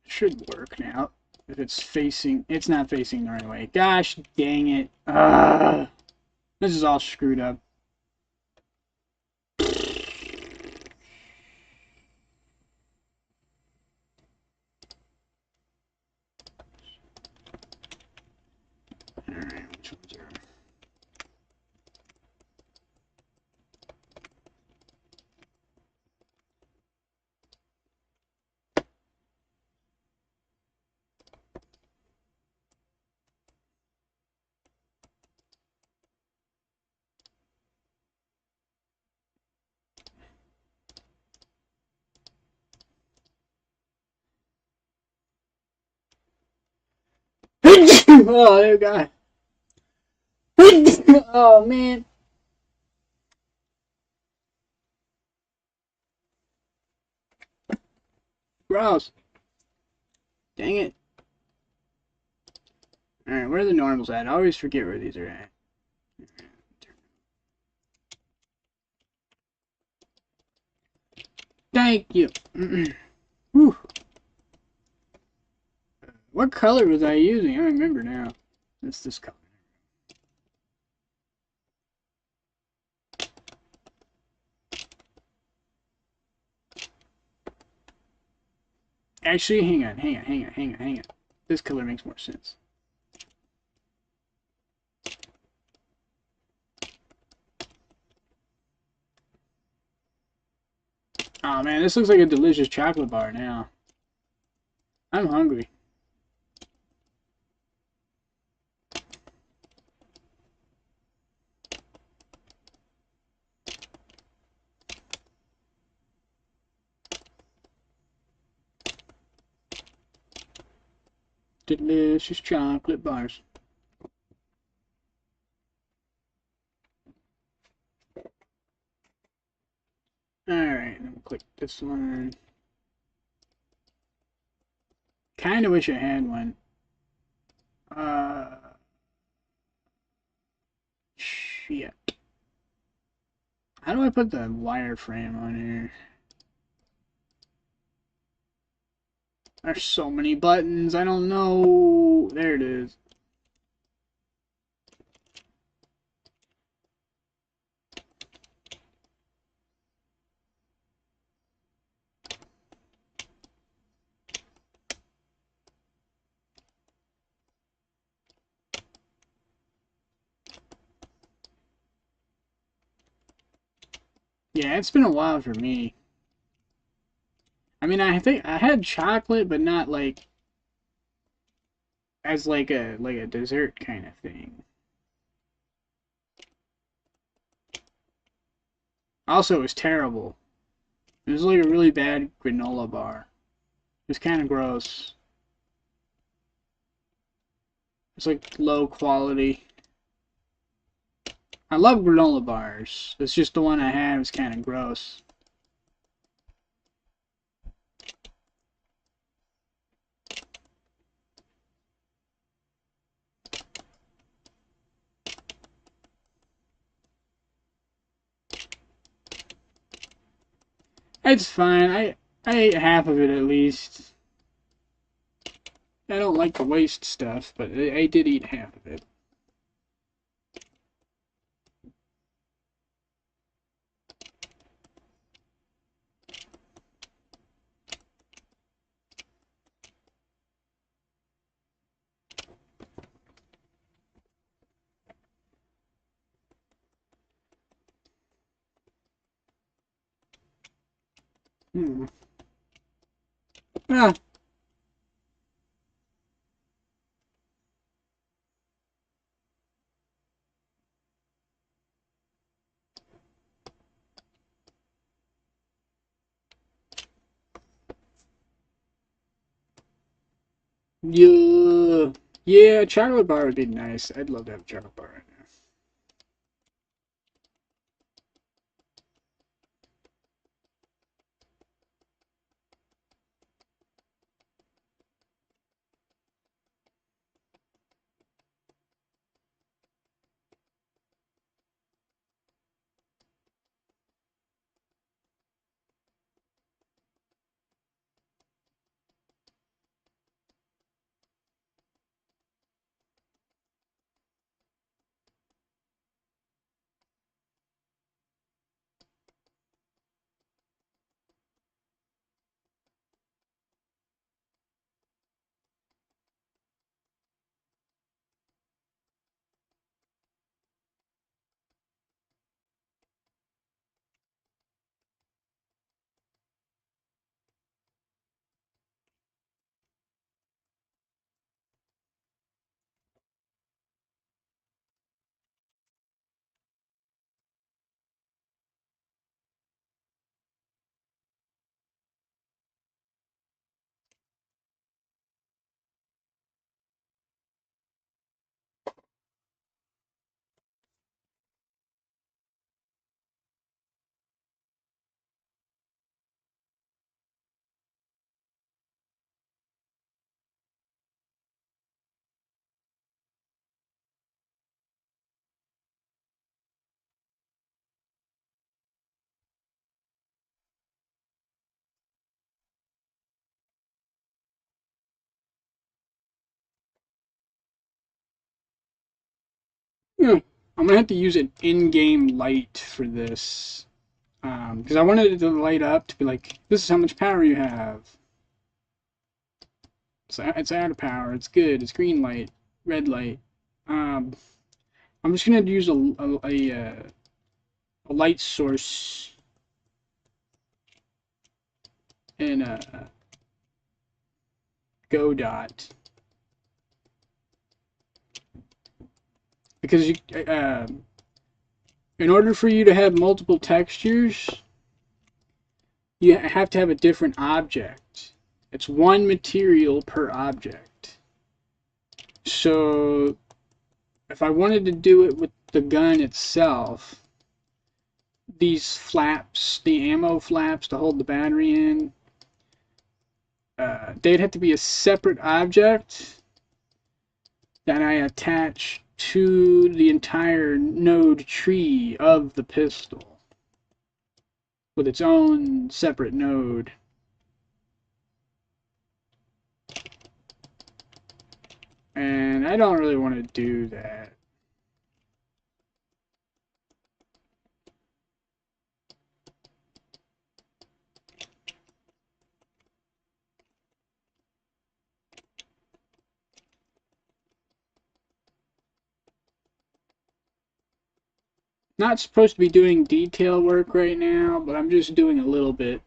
A: It should work now. If it's facing, it's not facing the right way. Gosh dang it. This is all screwed up. Alright, which ones are... Oh, God. Oh, man. Gross. Dang it. Alright, where are the normals at? I always forget where these are at. Thank you. Whew. What color was I using? I don't remember now. It's this color. Actually, hang on. This color makes more sense. Oh man, this looks like a delicious chocolate bar now. I'm hungry. Delicious chocolate bars. Alright, then we'll click this one. Kinda wish I had one. Shit. How do I put the wireframe on here? There's so many buttons, I don't know. There it is. Yeah, it's been a while for me. I mean, I think I had chocolate, but not like as like a dessert kind of thing. Also, it was terrible. It was like a really bad granola bar. It was kind of gross. It's like low quality. I love granola bars. It's just the one I have is kind of gross. It's fine. I ate half of it at least. I don't like to waste stuff, but I did eat half of it. Ah. Yeah, yeah, chocolate bar would be nice. I'd love to have a chocolate bar right now. Yeah, I'm gonna have to use an in-game light for this. Because I wanted it to light up to be like, this is how much power you have. It's out of power. It's good. It's green light, red light. Um, I'm just gonna use a light source in a Go dot because in order for you to have multiple textures, you have to have a different object. It's one material per object. So if I wanted to do it with the gun itself, these flaps, the ammo flaps to hold the battery in, they'd have to be a separate object that I attach to the entire node tree of the pistol with its own separate node. And I don't really want to do that. Not supposed to be doing detail work right now, but I'm just doing a little bit.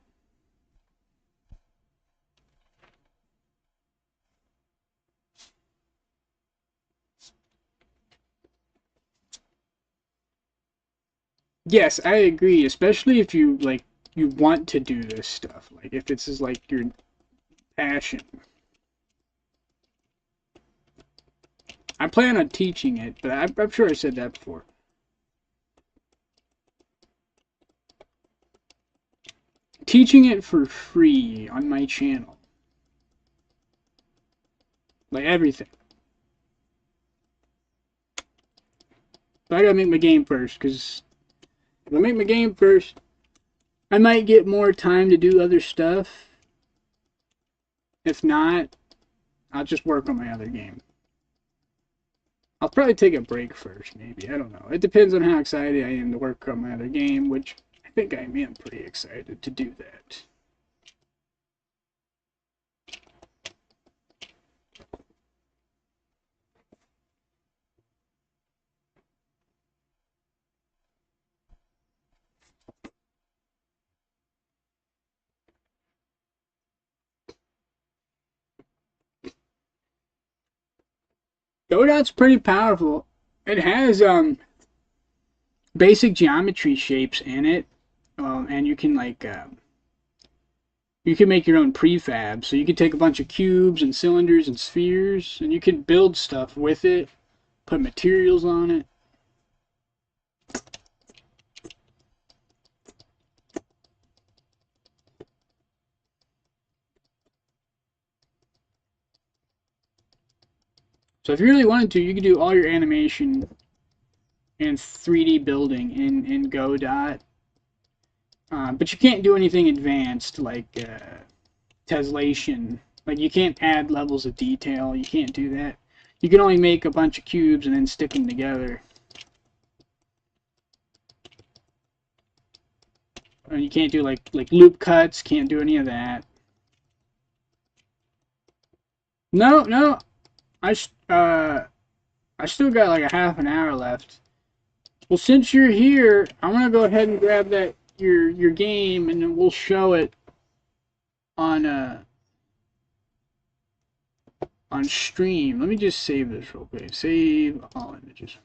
A: Yes, I agree, especially if you like you want to do this stuff. Like if this is like your passion. I plan on teaching it, but I'm sure I said that before. Teaching it for free on my channel. Like everything. But I gotta make my game first, because if I make my game first, I might get more time to do other stuff. If not, I'll just work on my other game. I'll probably take a break first, maybe. I don't know. It depends on how excited I am to work on my other game, which I think I am pretty excited to do that. Godot's pretty powerful. It has basic geometry shapes in it, and you can like you can make your own prefab. So you can take a bunch of cubes and cylinders and spheres, and you can build stuff with it, put materials on it. So if you really wanted to, you could do all your animation and 3D building in Godot. But you can't do anything advanced like tessellation. Like you can't add levels of detail. You can't do that. You can only make a bunch of cubes and then stick them together. And you can't do like loop cuts. Can't do any of that. No, no. I I still got like a half an hour left. Well, since you're here, I'm gonna go ahead and grab that your game, and then we'll show it on on stream. Let me just save this real quick. Save all images.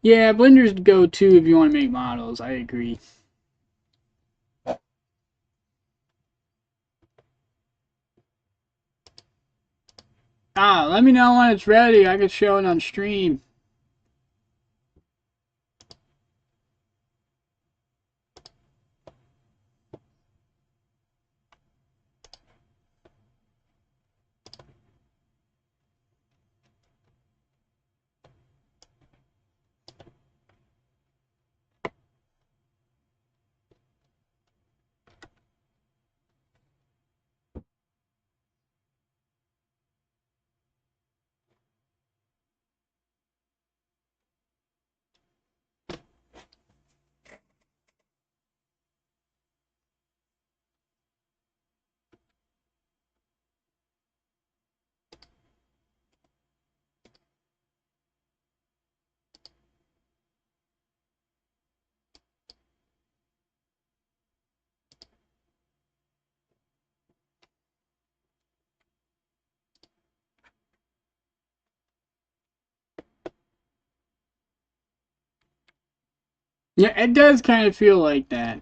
A: Yeah, Blender's go to if you want to make models. I agree. Let me know when it's ready. I could show it on stream. Yeah, it does kind of feel like that.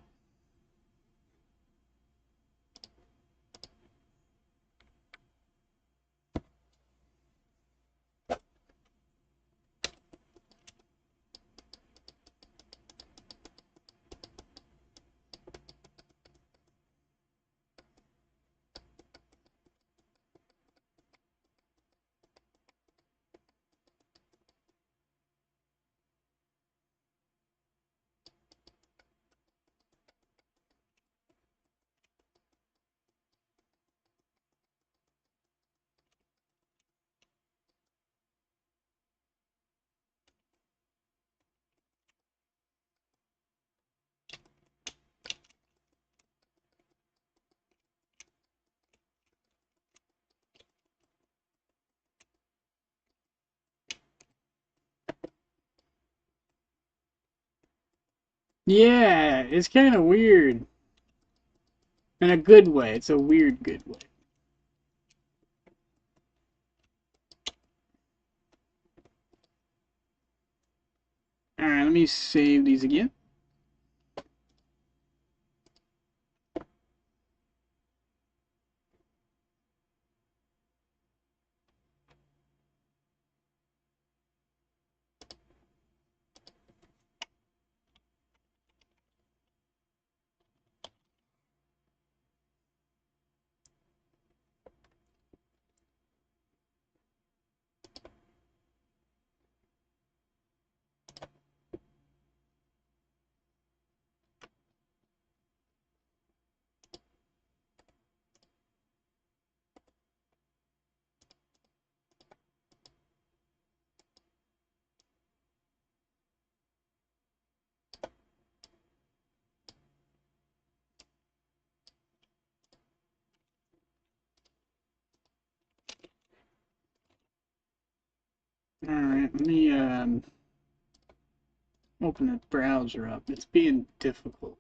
A: Yeah, it's kind of weird. In a good way. It's a weird good way. Alright, let me save these again. Alright, let me open the browser up. It's being difficult.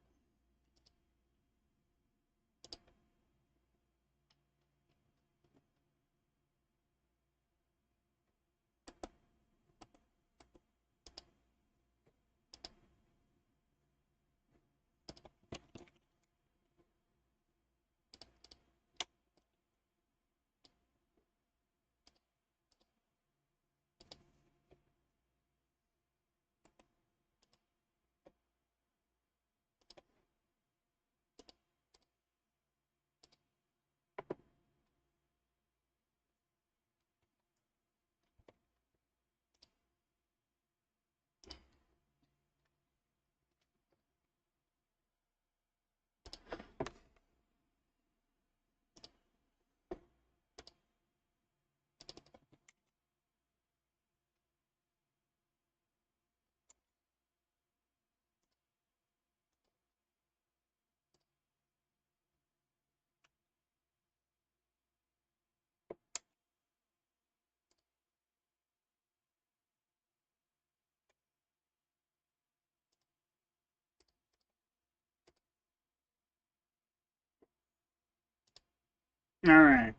A: Alright.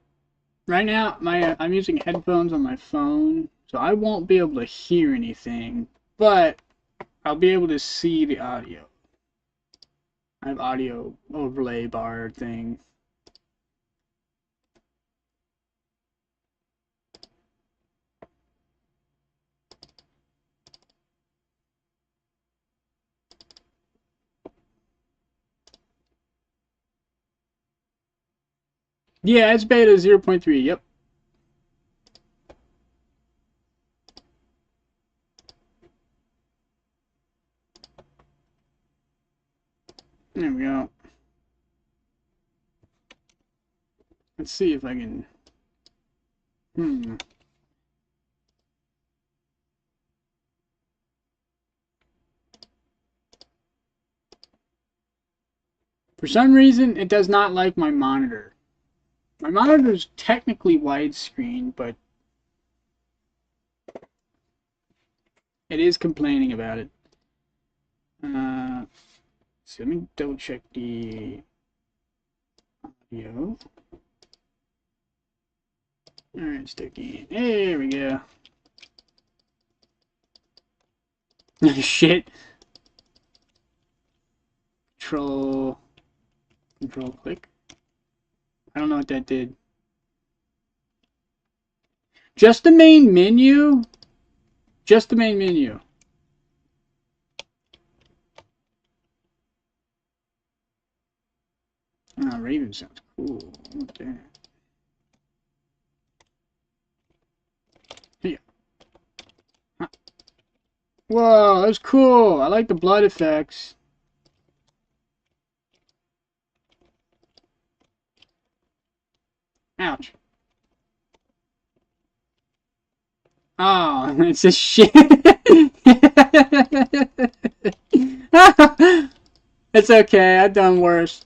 A: Right now, I'm using headphones on my phone, so I won't be able to hear anything, but I'll be able to see the audio. I have audio overlay bar thing. Yeah, it's beta 0.3, yep. There we go. Let's see if I can... For some reason, it does not like my monitor. My monitor is technically widescreen, but it is complaining about it. So let me double check the audio. Alright, sticky. There we go. Shit. Control click. I don't know what that did. Just the main menu? Just the main menu. Ah, Raven sounds cool. Okay. Yeah. Huh. Whoa, that's cool. I like the blood effects. Ouch. Oh, it's a shit. It's okay. I've done worse.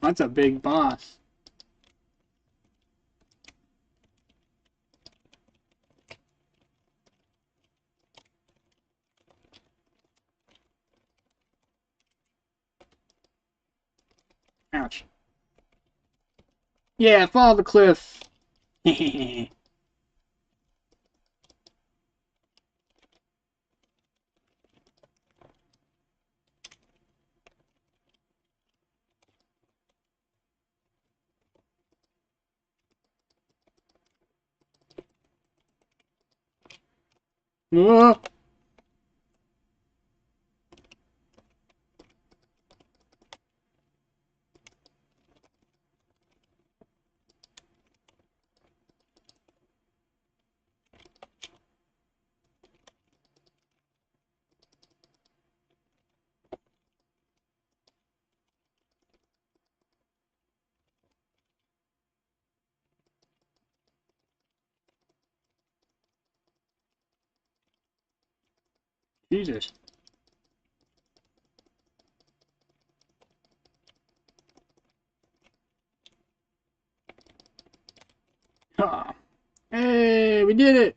A: That's a big boss. Ouch. Yeah, fall the cliff. Whoa. Jesus. Oh. Hey, we did it.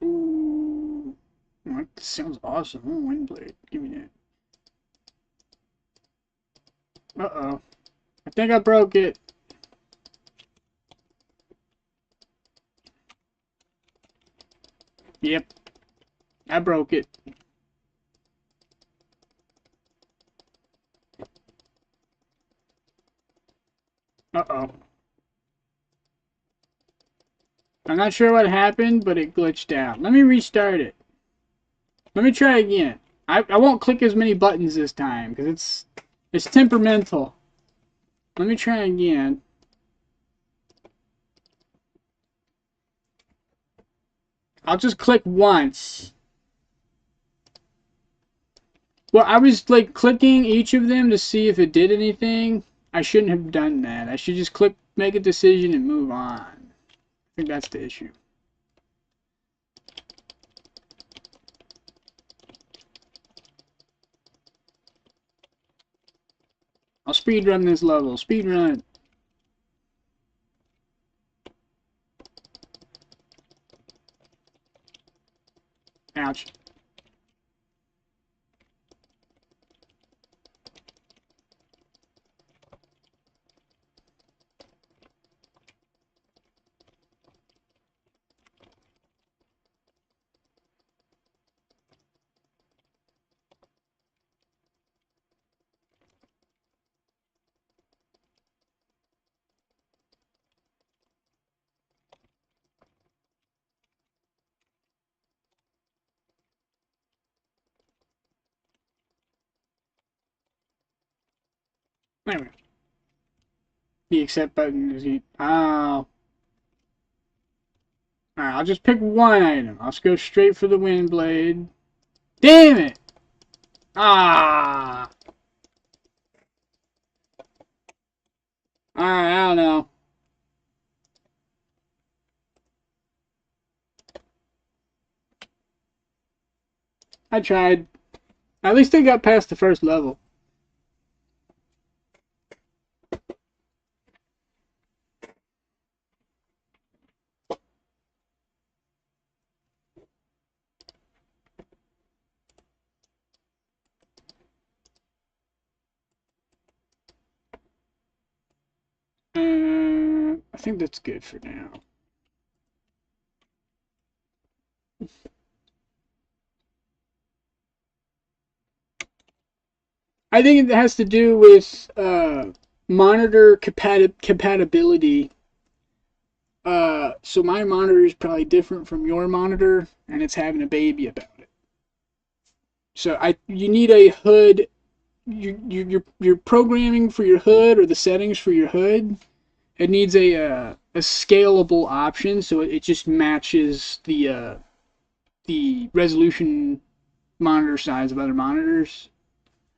A: Ooh. That sounds awesome. Oh, Windblade. Give me that. Uh-oh. I think I broke it. Yep. I broke it. Uh-oh. I'm not sure what happened, but it glitched out. Let me restart it. Let me try again. I won't click as many buttons this time, because it's temperamental. Let me try again. I'll just click once. Well, I was like clicking each of them to see if it did anything. I shouldn't have done that. I should just click, make a decision, and move on. I think that's the issue. I'll speedrun this level. Speedrun. Ouch. There we go. The accept button is... Oh. Alright, I'll just pick one item. I'll just go straight for the wind blade. Damn it! Ah! Alright, I don't know. I tried. At least I got past the first level. I think that's good for now. I think it has to do with monitor compatibility. So my monitor is probably different from your monitor, and it's having a baby about it. So you need a hood. You're programming for your hood or the settings for your hood. It needs a scalable option, so it just matches the resolution monitor size of other monitors.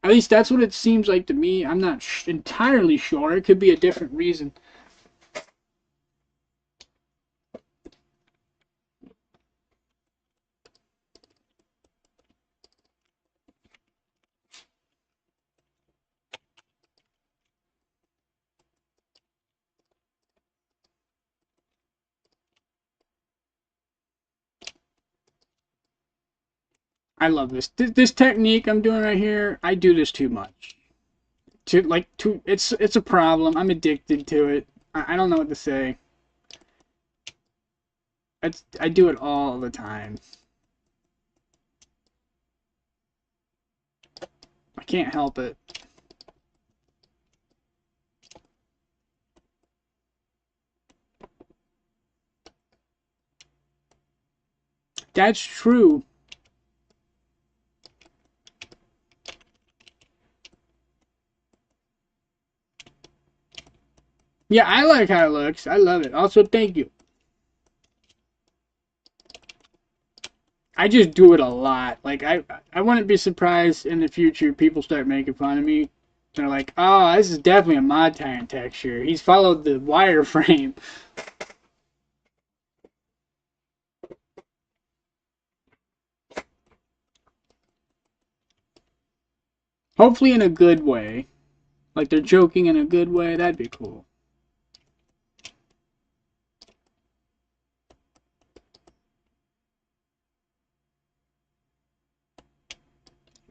A: At least that's what it seems like to me. I'm not entirely sure. It could be a different reason. I love this. This technique I'm doing right here. I do this too much. It's a problem. I'm addicted to it. I don't know what to say. I do it all the time. I can't help it. That's true. Yeah, I like how it looks. I love it. Also, thank you. I just do it a lot. Like I wouldn't be surprised in the future people start making fun of me. They're like, "Oh, this is definitely a ModTyrant texture. He's followed the wireframe." Hopefully in a good way. Like they're joking in a good way. That'd be cool.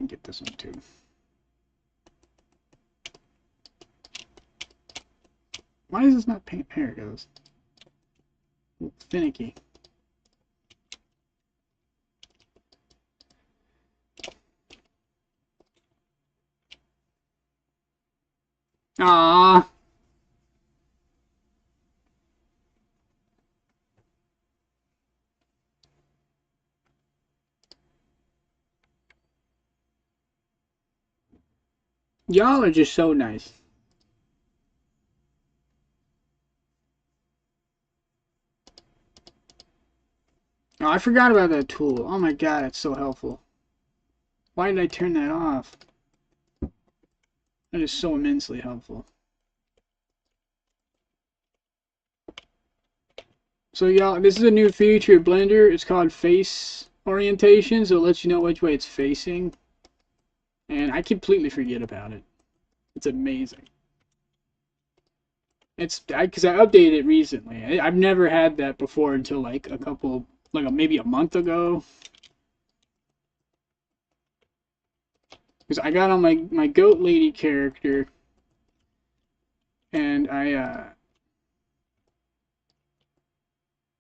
A: Get this one too. Why does this not paint? There it goes. Finicky. Ah. Y'all are just so nice. Oh, I forgot about that tool. Oh my god, it's so helpful. Why did I turn that off? That is so immensely helpful. So y'all, this is a new feature of Blender. It's called face orientation, so it lets you know which way it's facing. And I completely forget about it. It's amazing. It's because I updated it recently. I've never had that before until like maybe a month ago. Because I got on my goat lady character, and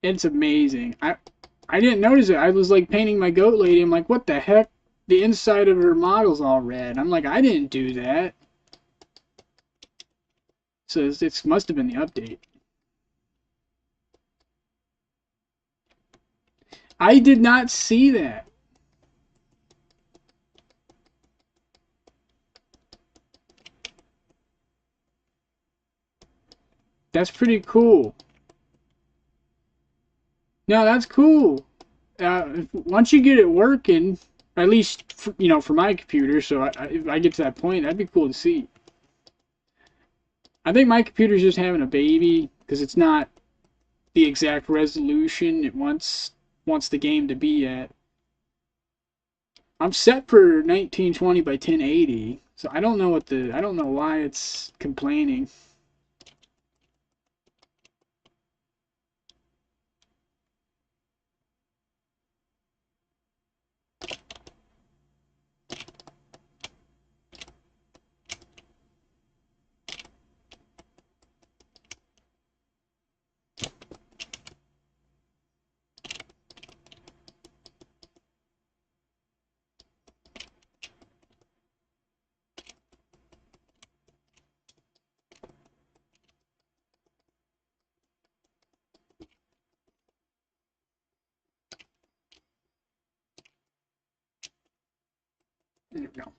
A: it's amazing. I didn't notice it. I was like painting my goat lady. I'm like, what the heck? The inside of her model's all red. I'm like, I didn't do that. So it must have been the update. I did not see that. That's pretty cool. No, that's cool. Once you get it working, at least for, you know, for my computer, so if I get to that point, that'd be cool to see. I think my computer's just having a baby because it's not the exact resolution it wants the game to be at. I'm set for 1920 by 1080, so I don't know why it's complaining. There we go.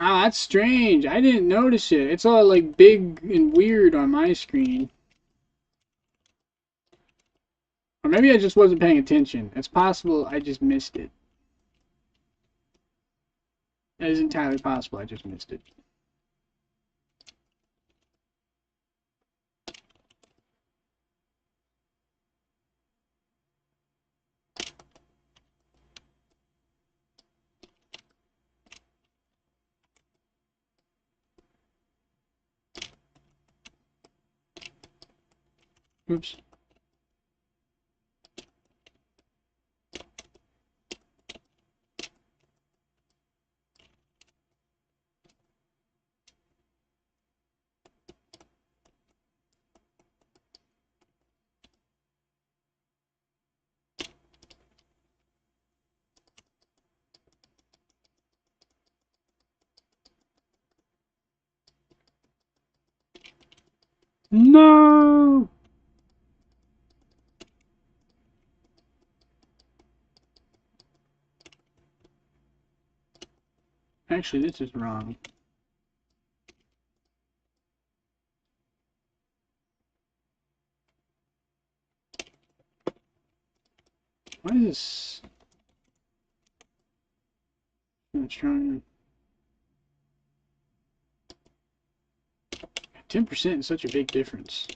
A: Ah, that's strange. I didn't notice it. It's all like big and weird on my screen. Or maybe I just wasn't paying attention. It's possible I just missed it. That is entirely possible I just missed it. Oops. No! Actually, this is wrong. Why is this? I'm trying. 10% is such a big difference.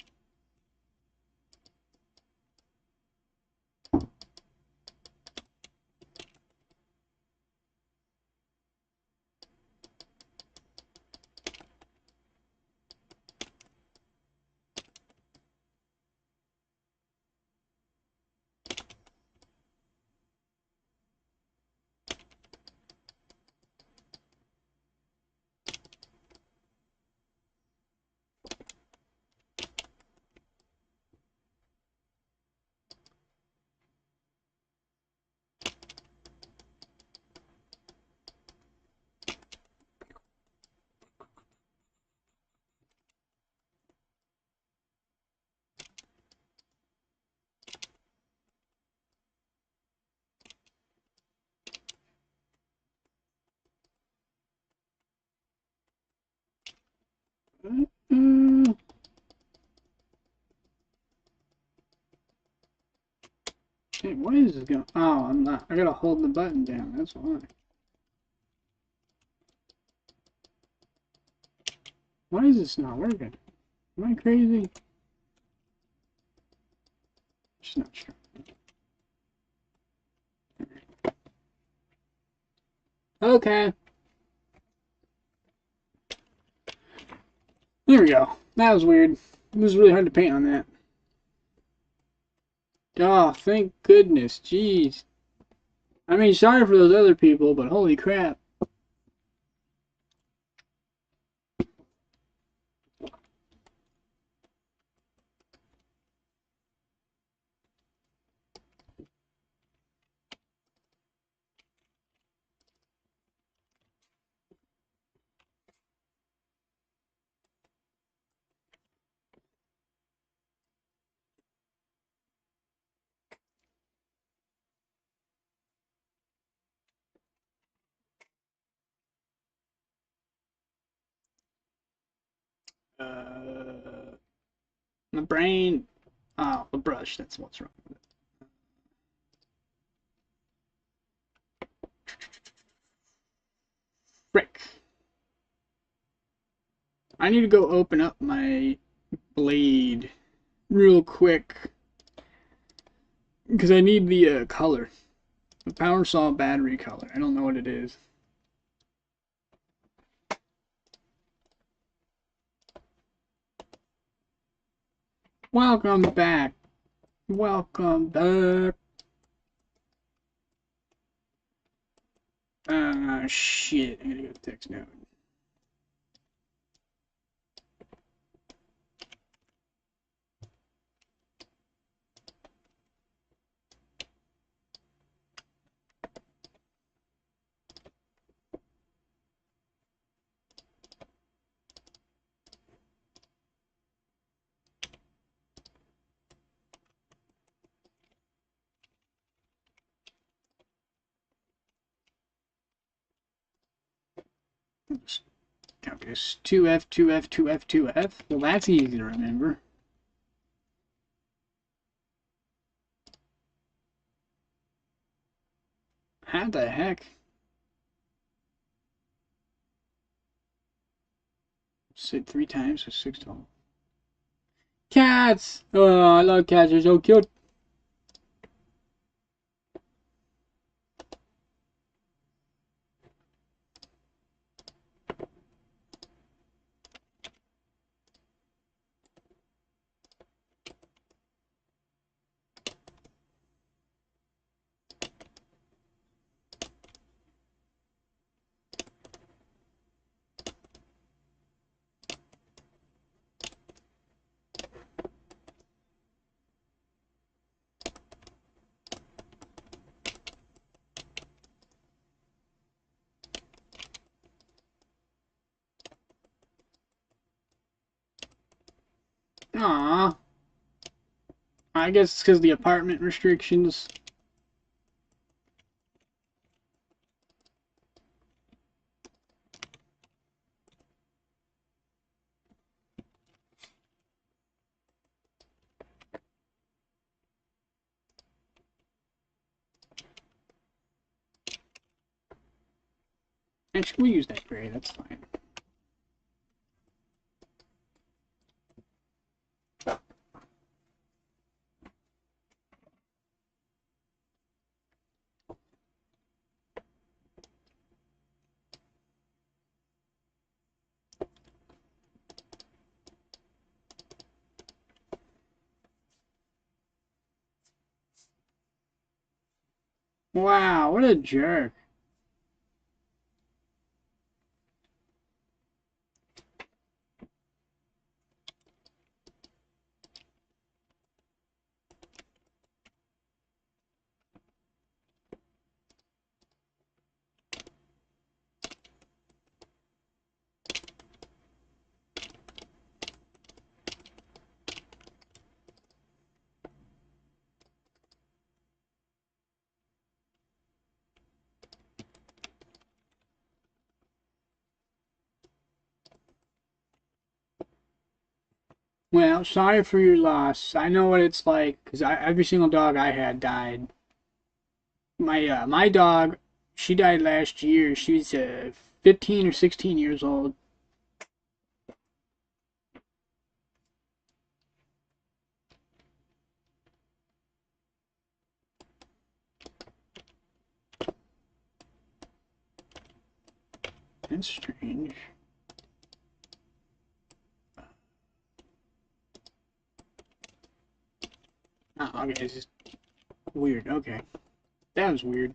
A: Shit, what is this going? Oh, I'm not. I gotta hold the button down. That's why. Why is this not working? Am I crazy? Just not sure. Okay. There we go. That was weird. It was really hard to paint on that. Oh, thank goodness. Jeez. I mean, sorry for those other people, but holy crap. The brain. Oh, the brush. That's what's wrong with it. Frick. I need to go open up my blade real quick because I need the color. The power saw battery color. I don't know what it is. Welcome back. Welcome back. Shit. I gotta go to text note. Oops. Copy this. 2F, 2F, 2F, 2F. Well, that's easy to remember. How the heck? Said 3 times, so 6 total. Cats! Oh, I love cats. They're so cute. Aww. I guess it's because of the apartment restrictions. Actually, we'll use that gray. That's fine. Wow, what a jerk. Well, sorry for your loss. I know what it's like because every single dog I had died. My dog, she died last year. She's 15 or 16 years old. That's strange. Oh, okay, it's just weird. Okay, that was weird.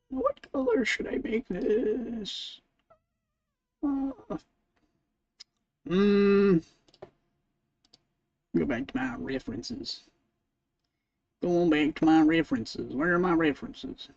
A: What color should I make this? Uh, mm, Go back to my references. Going back to my references. Where are my references?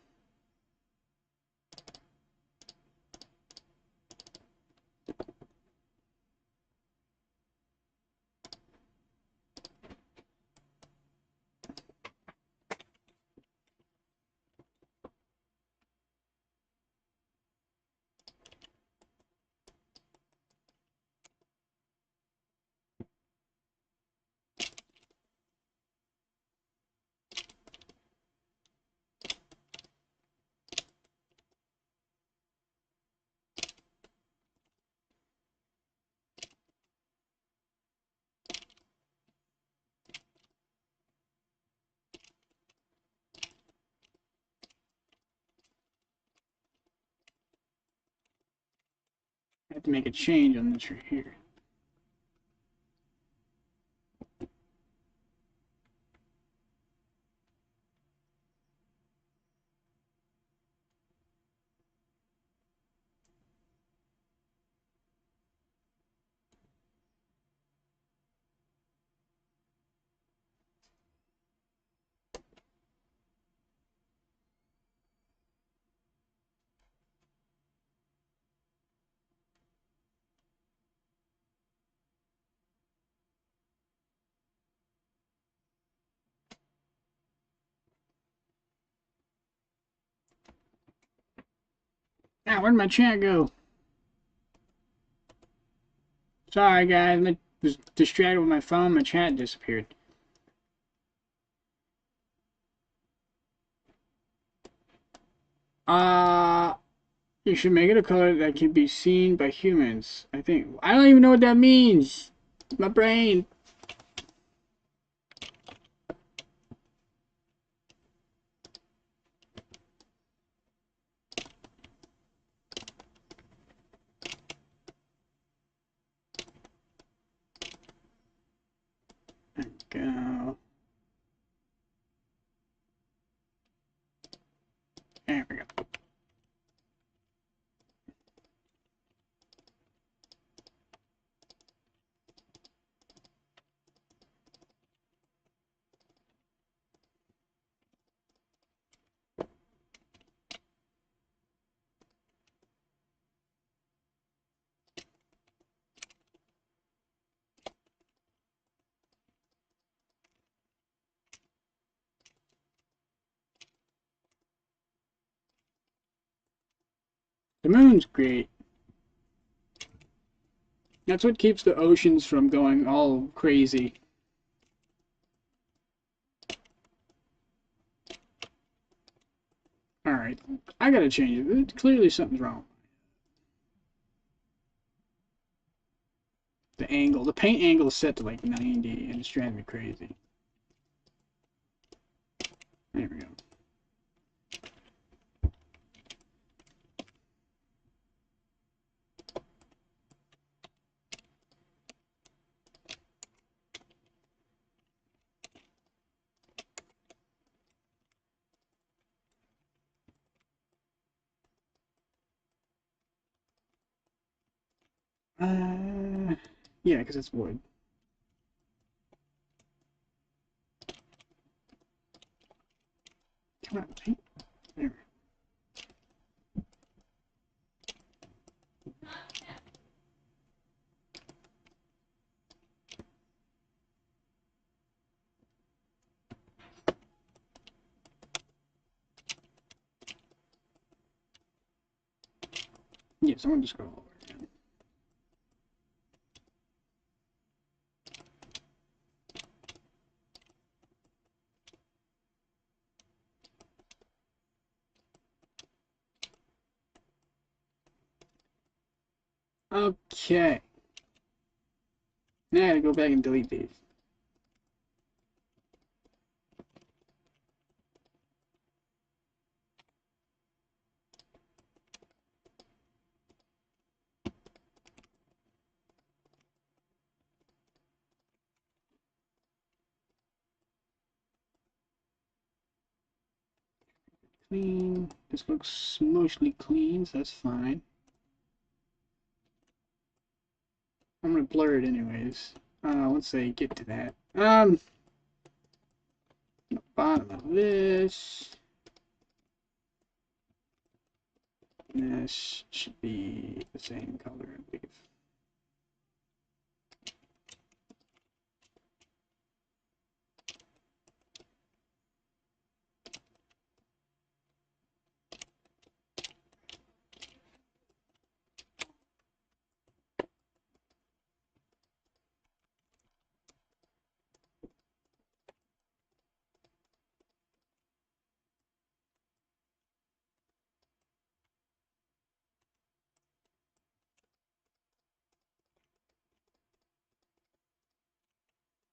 A: I have to make a change on this right here. Ah, where'd my chat go? Sorry, guys. I was distracted with my phone. My chat disappeared. Uh, you should make it a color that can be seen by humans. I think. I don't even know what that means. My brain. Go. There we go. The moon's great. That's what keeps the oceans from going all crazy. Alright, I gotta change it. Clearly something's wrong. The angle. The paint angle is set to like 90 and it's driving me crazy. There we go. Yeah, because it's wood. Come on, paint. There. Yes, I want to just go all over again. Okay. Now I gotta go back and delete these. Clean. This looks mostly clean, so that's fine. I'm gonna blur it anyways. Once they get to that. The bottom of this. This should be the same color, I believe.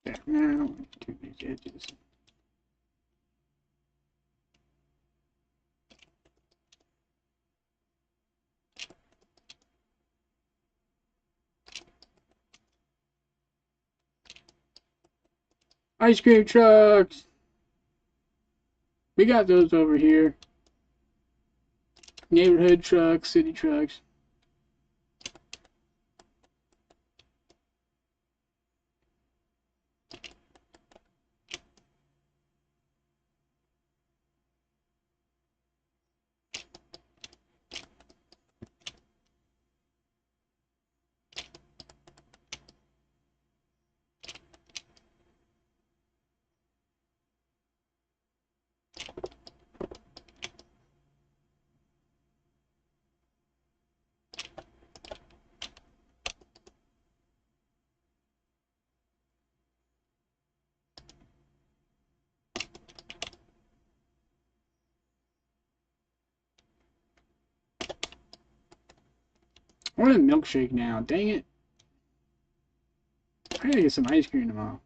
A: There. Now, do these edges. Ice cream trucks! We got those over here. Neighborhood trucks, city trucks. I want a milkshake now. Dang it. I gotta get some ice cream tomorrow.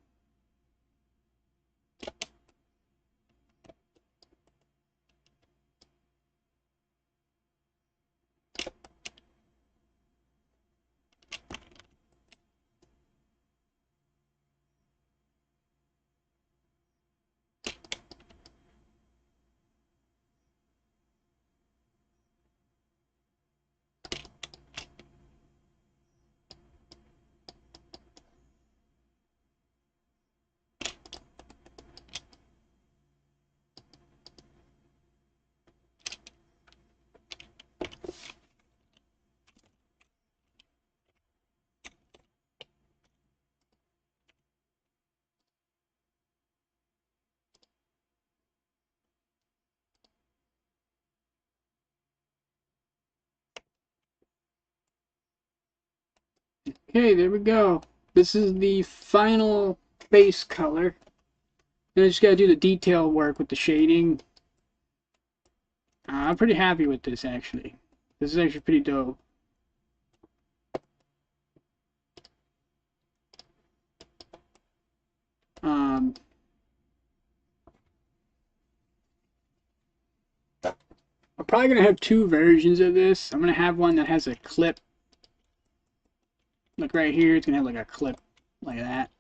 A: Okay, there we go. This is the final base color. Then I just gotta do the detail work with the shading. I'm pretty happy with this, actually. This is actually pretty dope. I'm probably gonna have two versions of this. I'm gonna have one that has a clip. Like right here, it's gonna have like a clip like that.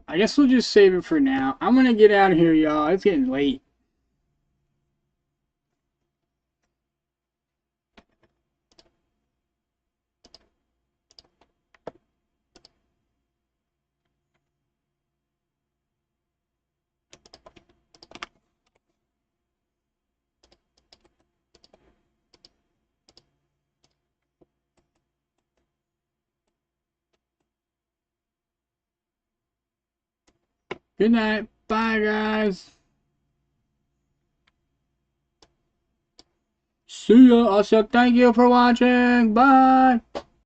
A: I guess we'll just save it for now. I'm gonna get out of here, y'all. It's getting late. Good night. Bye, guys. See ya. Also, thank you for watching. Bye.